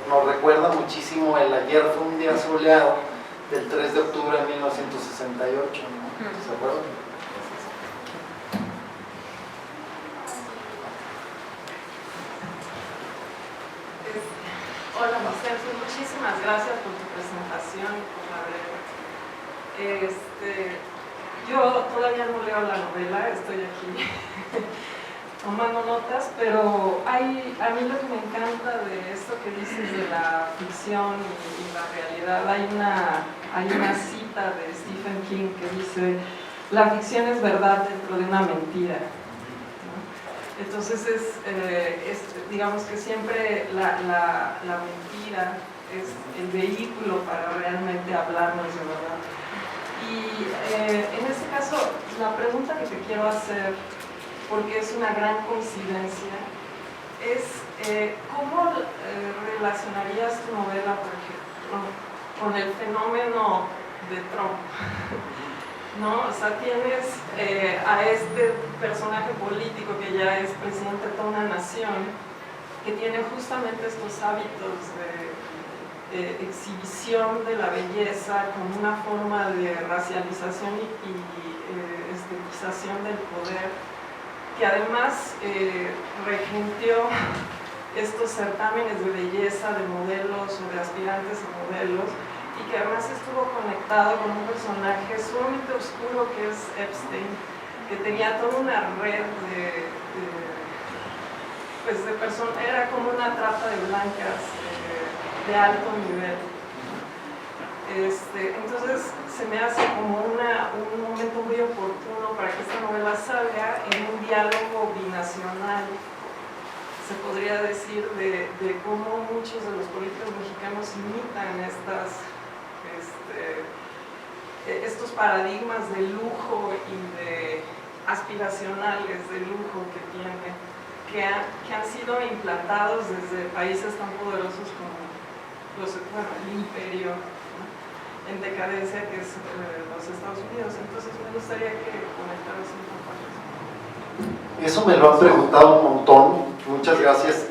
Nos recuerda muchísimo el ayer fue un día soleado del 3 de octubre de 1968, ¿no? ¿Se acuerdan? Hola, José, muchísimas gracias por tu presentación y por yo todavía no leo la novela, estoy aquí tomando notas, pero a mí lo que me encanta de esto que dices de la ficción y la realidad, hay una cita de Stephen King que dice, la ficción es verdad dentro de una mentira, ¿no? Entonces digamos que siempre la mentira es el vehículo para realmente hablarnos de verdad. Y en este caso, la pregunta que te quiero hacer, porque es una gran coincidencia, es ¿cómo relacionarías tu novela, por ejemplo, con el fenómeno de Trump? ¿No? O sea, tienes a este personaje político que ya es presidente de toda una nación, que tiene justamente estos hábitos de exhibición de la belleza como una forma de racialización y estetización del poder, que además regenteó estos certámenes de belleza de modelos o de aspirantes a modelos, y que además estuvo conectado con un personaje sumamente oscuro que es Epstein, que tenía toda una red de personas, era como una trata de blancas de alto nivel. Entonces se me hace como un momento muy oportuno para que esta novela salga en un diálogo binacional, se podría decir, de cómo muchos de los políticos mexicanos imitan estos paradigmas de lujo y de aspiracionales de lujo que tienen, que han sido implantados desde países tan poderosos como el imperio, ¿no?, en decadencia, que es los Estados Unidos. Entonces me gustaría que comentaras un poco eso. Eso me lo han preguntado un montón, muchas gracias,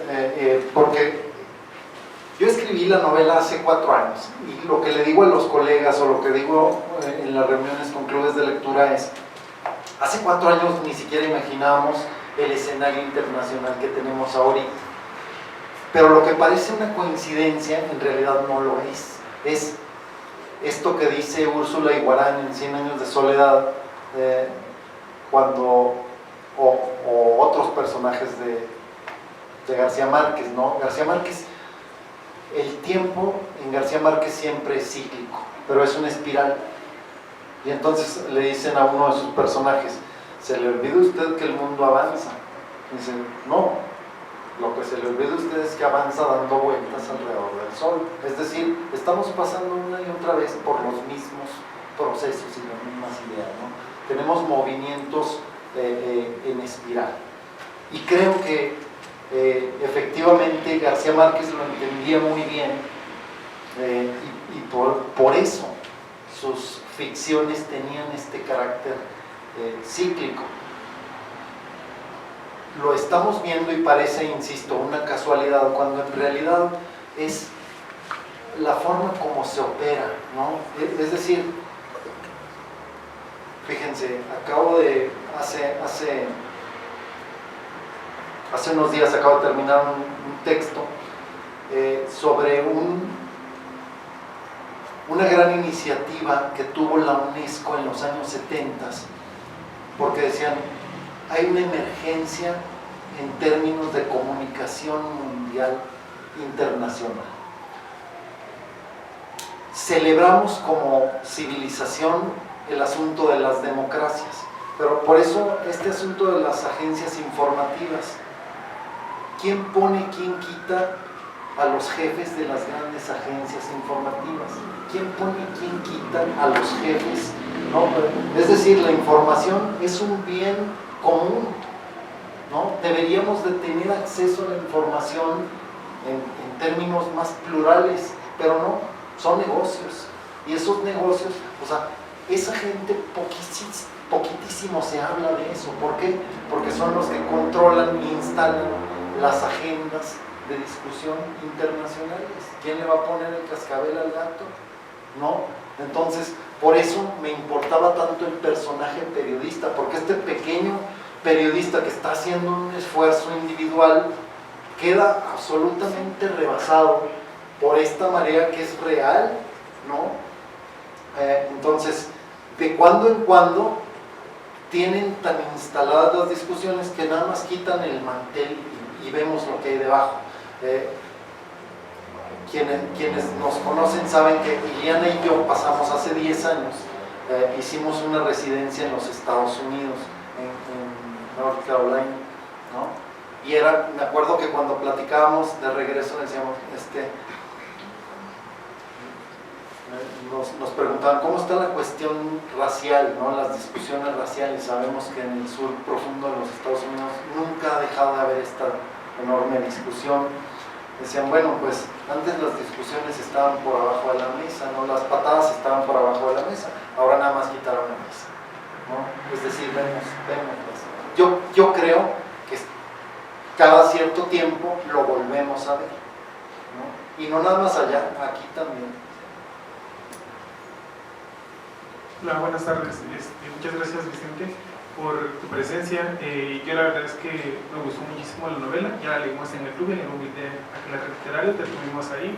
porque yo escribí la novela hace 4 años y lo que le digo a los colegas o lo que digo en las reuniones con clubes de lectura es, hace 4 años ni siquiera imaginábamos el escenario internacional que tenemos ahorita. Pero lo que parece una coincidencia, en realidad no lo es. Es esto que dice Úrsula Iguarán en 100 años de soledad, o otros personajes de García Márquez, ¿no? García Márquez, el tiempo en García Márquez siempre es cíclico, pero es una espiral. Y entonces le dicen a uno de sus personajes, ¿se le olvida a usted que el mundo avanza? Y dice, no. Lo que se le olvida a usted es que avanza dando vueltas alrededor del sol. Es decir, estamos pasando una y otra vez por los mismos procesos y las mismas ideas, ¿no? Tenemos movimientos en espiral. Y creo que efectivamente García Márquez lo entendía muy bien y por eso sus ficciones tenían este carácter cíclico. Lo estamos viendo y parece, insisto, una casualidad, cuando en realidad es la forma como se opera, ¿no? Es decir, fíjense, acabo de, hace unos días acabo de terminar un texto sobre una gran iniciativa que tuvo la UNESCO en los años 70 porque decían, hay una emergencia en términos de comunicación mundial internacional. Celebramos como civilización el asunto de las democracias, pero por eso este asunto de las agencias informativas, ¿quién pone, quién quita a los jefes de las grandes agencias informativas? ¿Quién pone, quién quita a los jefes? ¿No? Es decir, la información es un bien común, ¿no? Deberíamos de tener acceso a la información en términos más plurales, pero no, son negocios, y esos negocios, o sea, esa gente poquitísimo se habla de eso. ¿Por qué? Porque son los que controlan e instalan las agendas de discusión internacionales. ¿Quién le va a poner el cascabel al gato? ¿No? Entonces, por eso me importaba tanto el personaje periodista, porque este pequeño periodista que está haciendo un esfuerzo individual queda absolutamente rebasado por esta marea que es real, ¿no? Entonces, de cuando en cuando tienen tan instaladas las discusiones que nada más quitan el mantel y vemos lo que hay debajo. Quienes nos conocen saben que Iliana y yo pasamos hace 10 años, hicimos una residencia en los Estados Unidos, en North Carolina, ¿no? Y me acuerdo que cuando platicábamos de regreso decíamos, nos preguntaban cómo está la cuestión racial, ¿no? Las discusiones raciales. Sabemos que en el sur profundo de los Estados Unidos nunca ha dejado de haber esta enorme discusión. Decían, bueno, pues antes las discusiones estaban por abajo de la mesa, ¿no? Las patadas estaban por abajo de la mesa, ahora nada más quitaron la mesa, ¿no? Es decir, vemos. Yo creo que cada cierto tiempo lo volvemos a ver, ¿no? Y no nada más allá, aquí también. Hola, buenas tardes. Muchas gracias, Vicente, por tu presencia. Yo la verdad es que me gustó muchísimo la novela, ya la leímos en el club, en el humilde Aquelarre Literario, te tuvimos ahí.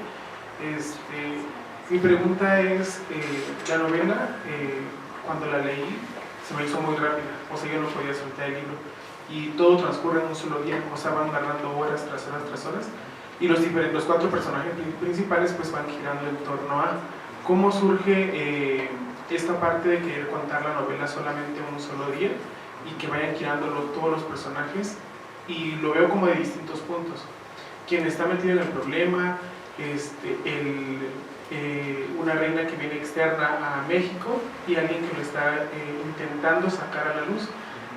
Mi pregunta es, la novela, cuando la leí, se me hizo muy rápida, o sea, yo no podía soltar el libro, y todo transcurre en un solo día, o sea, van narrando horas tras horas tras horas, y los 4 personajes principales pues van girando en torno a cómo surge esta parte de querer contar la novela solamente en un solo día y que vayan girándolo todos los personajes, y lo veo como de distintos puntos. Quien está metido en el problema, una reina que viene externa a México y alguien que lo está intentando sacar a la luz,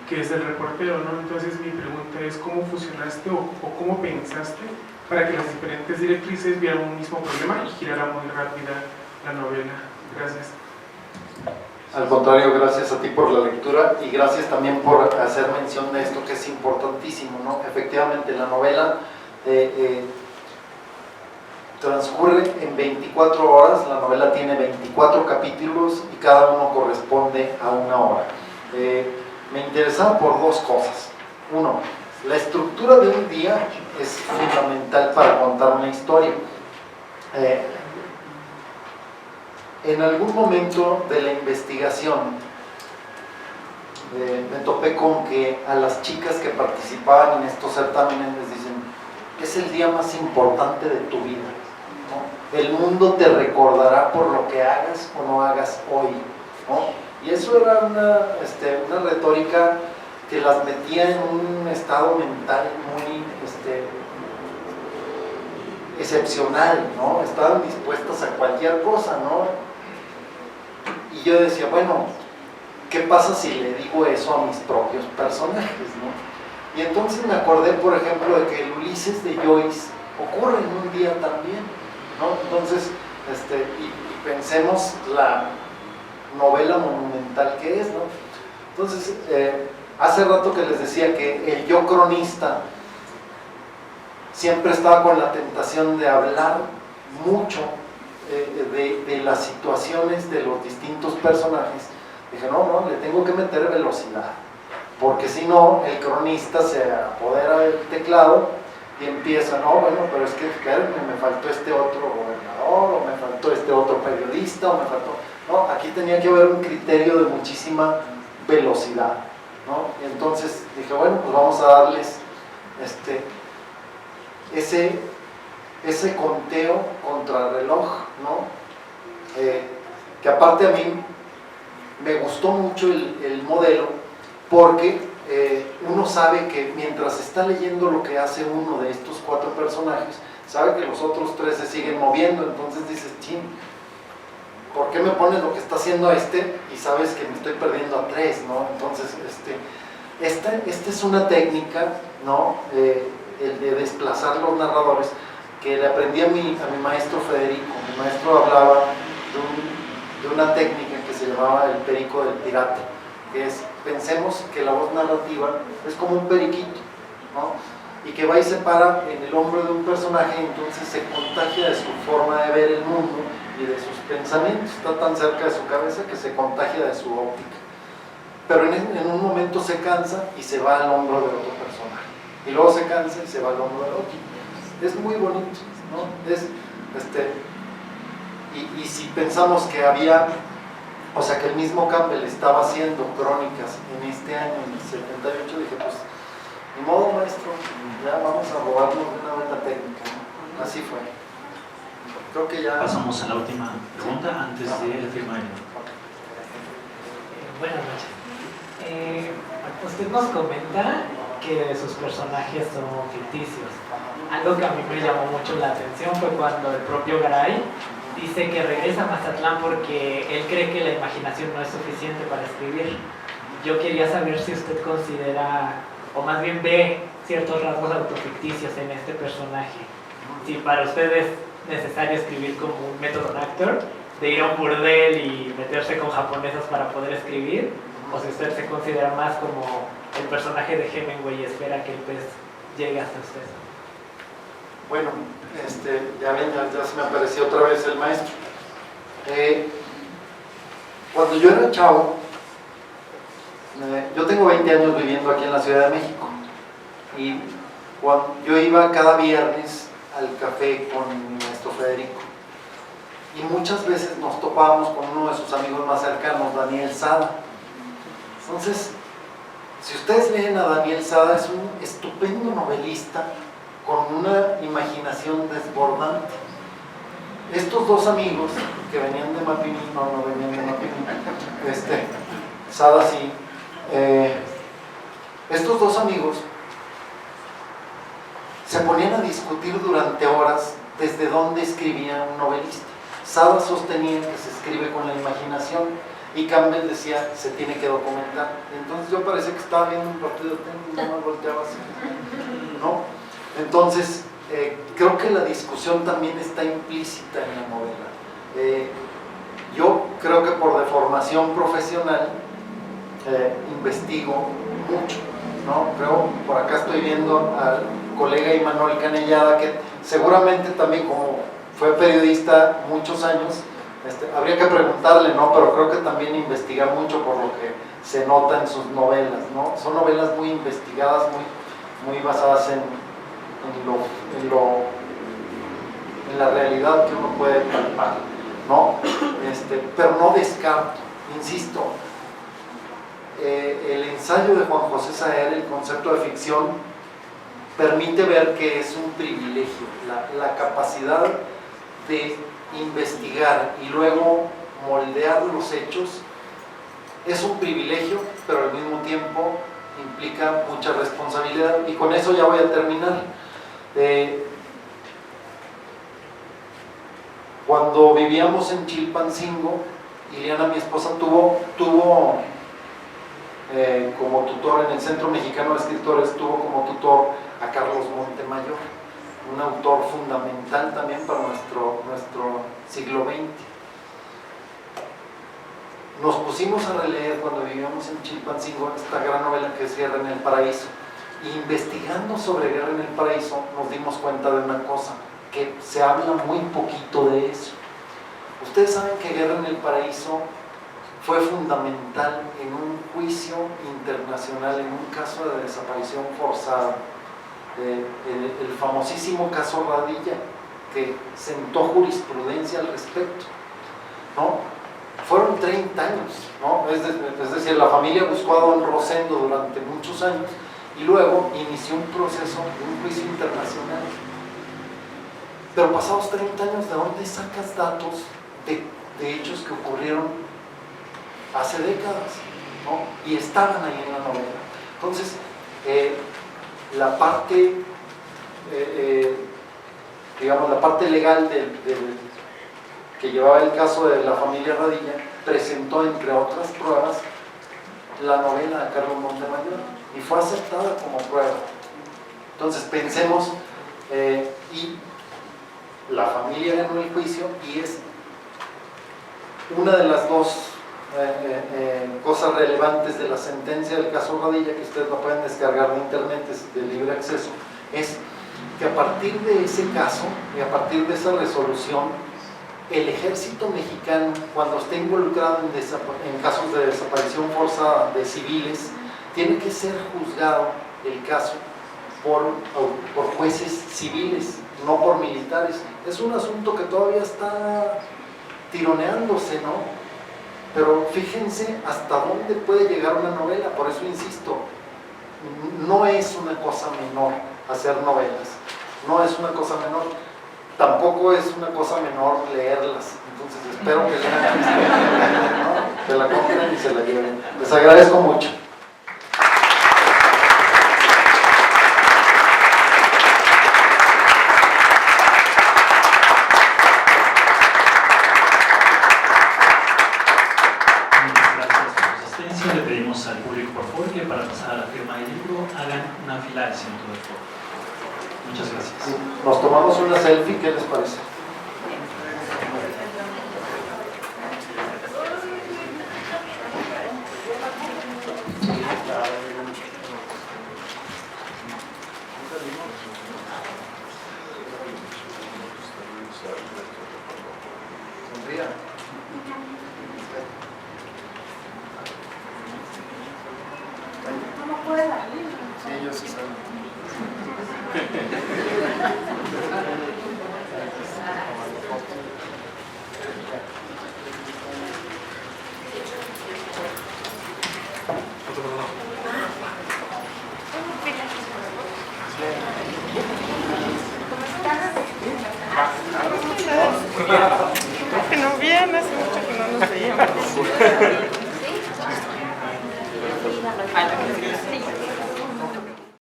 que es el reportero, ¿no? Entonces mi pregunta es, ¿cómo fusionaste o cómo pensaste para que las diferentes directrices vieran un mismo problema y girara muy rápida la novela? Gracias. Al contrario, gracias a ti por la lectura y gracias también por hacer mención de esto que es importantísimo, ¿no? Efectivamente, la novela transcurre en 24 horas, la novela tiene 24 capítulos y cada uno corresponde a 1 hora. Me interesaba por 2 cosas. Uno, la estructura de un día es fundamental para contar una historia. En algún momento de la investigación me topé con que a las chicas que participaban en estos certámenes les dicen, es el día más importante de tu vida, ¿no? El mundo te recordará por lo que hagas o no hagas hoy, ¿no? Y eso era una retórica que las metía en un estado mental muy excepcional, ¿no? Estaban dispuestas a cualquier cosa, ¿no? Y yo decía, bueno, ¿qué pasa si le digo eso a mis propios personajes, ¿no? Y entonces me acordé, por ejemplo, de que el Ulises de Joyce ocurre en un día también, ¿no? Entonces, y pensemos la novela monumental que es, ¿no? Entonces, hace rato que les decía que el yo cronista siempre estaba con la tentación de hablar mucho de las situaciones de los distintos personajes. Dije, no, le tengo que meter velocidad, porque si no, el cronista se apodera del teclado y empieza, no, bueno, pero es que me faltó este otro gobernador, o me faltó este otro periodista, o me faltó... No, aquí tenía que haber un criterio de muchísima velocidad, Entonces dije, bueno, pues vamos a darles ese conteo contrarreloj, ¿no? Que aparte a mí me gustó mucho el modelo, porque uno sabe que mientras está leyendo lo que hace uno de estos 4 personajes, sabe que los otros 3 se siguen moviendo, entonces dices, chin, ¿por qué me pones lo que está haciendo y sabes que me estoy perdiendo a 3, ¿no? Entonces, esta es una técnica, ¿no? El de desplazar los narradores, que le aprendí a mi maestro Federico. Mi maestro hablaba de una técnica que se llamaba el perico del pirata, que es, pensemos que la voz narrativa es como un periquito, ¿no? Y que va y se para en el hombro de un personaje, y entonces se contagia de su forma de ver el mundo y de sus pensamientos. Está tan cerca de su cabeza que se contagia de su óptica. Pero en un momento se cansa y se va al hombro de otro personaje. Y luego se cansa y se va al hombro del otro. Es muy bonito, ¿no? Y si pensamos que había, o sea, que el mismo Campbell estaba haciendo crónicas en este año, en el 78, dije, pues, ni modo, maestro, ya vamos a robarnos una buena técnica, ¿no? Así fue. Creo que ya... Pasamos a la última pregunta antes de la firma del... Buenas noches. Usted nos comenta que sus personajes son ficticios. Algo que a mí me llamó mucho la atención fue cuando el propio Garay dice que regresa a Mazatlán porque él cree que la imaginación no es suficiente para escribir. Yo quería saber si usted considera, o más bien ve, ciertos rasgos autoficticios en este personaje. Si para usted es necesario escribir como un method actor, de ir a un burdel y meterse con japonesas para poder escribir, o si usted se considera más como el personaje de Hemingway y espera que el pez llegue hasta usted. Bueno, ya ven, ya se me apareció otra vez el maestro. Cuando yo era chavo, yo tengo 20 años viviendo aquí en la Ciudad de México, y yo iba cada viernes al café con mi maestro Federico, y muchas veces nos topábamos con uno de sus amigos más cercanos, Daniel Sada. Entonces, si ustedes leen a Daniel Sada, es un estupendo novelista con una imaginación desbordante. Estos 2 amigos que venían de Mapimí, no venían de Mapimí, Sada sí, estos 2 amigos se ponían a discutir durante horas desde dónde escribía un novelista. Sada sostenía que se escribe con la imaginación, y Campbell decía, se tiene que documentar. Entonces yo parecía que estaba viendo un partido de tenis, no me volteaba así, ¿no? Entonces, creo que la discusión también está implícita en la novela. Yo creo que por deformación profesional investigo mucho, ¿no? Creo, por acá estoy viendo al colega Imanol Canellada, que seguramente también, como fue periodista muchos años, habría que preguntarle, ¿no? Pero creo que también investiga mucho por lo que se nota en sus novelas, ¿no? Son novelas muy investigadas, muy basadas en la realidad que uno puede palpar, ¿no? Pero no descarto, insisto, el ensayo de Juan José Saer, el concepto de ficción, permite ver que es un privilegio, la capacidad de investigar y luego moldear los hechos es un privilegio, pero al mismo tiempo implica mucha responsabilidad. Y con eso ya voy a terminar. Cuando vivíamos en Chilpancingo, Ileana, mi esposa, tuvo como tutor en el Centro Mexicano de Escritores, tuvo como tutor a Carlos Montemayor, un autor fundamental también para nuestro siglo XX. Nos pusimos a releer cuando vivíamos en Chilpancingo esta gran novela que es Guerra en el Paraíso, y investigando sobre Guerra en el Paraíso nos dimos cuenta de una cosa, que se habla muy poquito de eso. Ustedes saben que Guerra en el Paraíso fue fundamental en un juicio internacional, en un caso de desaparición forzada, el famosísimo caso Radilla, que sentó jurisprudencia al respecto, ¿no? fueron 30 años, ¿no? Es decir, la familia buscó a don Rosendo durante muchos años y luego inició un proceso, un juicio internacional. Pero pasados 30 años, ¿de dónde sacas datos de hechos que ocurrieron hace décadas, ¿no? Y estaban ahí en la novela? Entonces, la parte, digamos, la parte legal que llevaba el caso de la familia Radilla presentó, entre otras pruebas, la novela de Carlos Montemayor y fue aceptada como prueba. Entonces pensemos, y la familia ganó el juicio y es una de las dos cosas relevantes de la sentencia del caso Radilla, que ustedes lo pueden descargar de internet, es de libre acceso, es que a partir de ese caso y a partir de esa resolución, el ejército mexicano, cuando esté involucrado en casos de desaparición forzada de civiles, tiene que ser juzgado el caso por jueces civiles, no por militares. Es un asunto que todavía está tironeándose, ¿no? Pero fíjense hasta dónde puede llegar una novela. Por eso insisto, no es una cosa menor hacer novelas, no es una cosa menor, tampoco es una cosa menor leerlas. Entonces espero que lean, ¿no? Se la compren y se la lleven. Les agradezco mucho. Le pedimos al público, por favor, que para pasar a la firma del libro hagan una fila al centro del foro. Muchas gracias. Nos tomamos una selfie, ¿qué les parece? Sonría. ¿Cómo puede salir? Sí, ellos sí saben. Que no viene, hace mucho que no nos veíamos.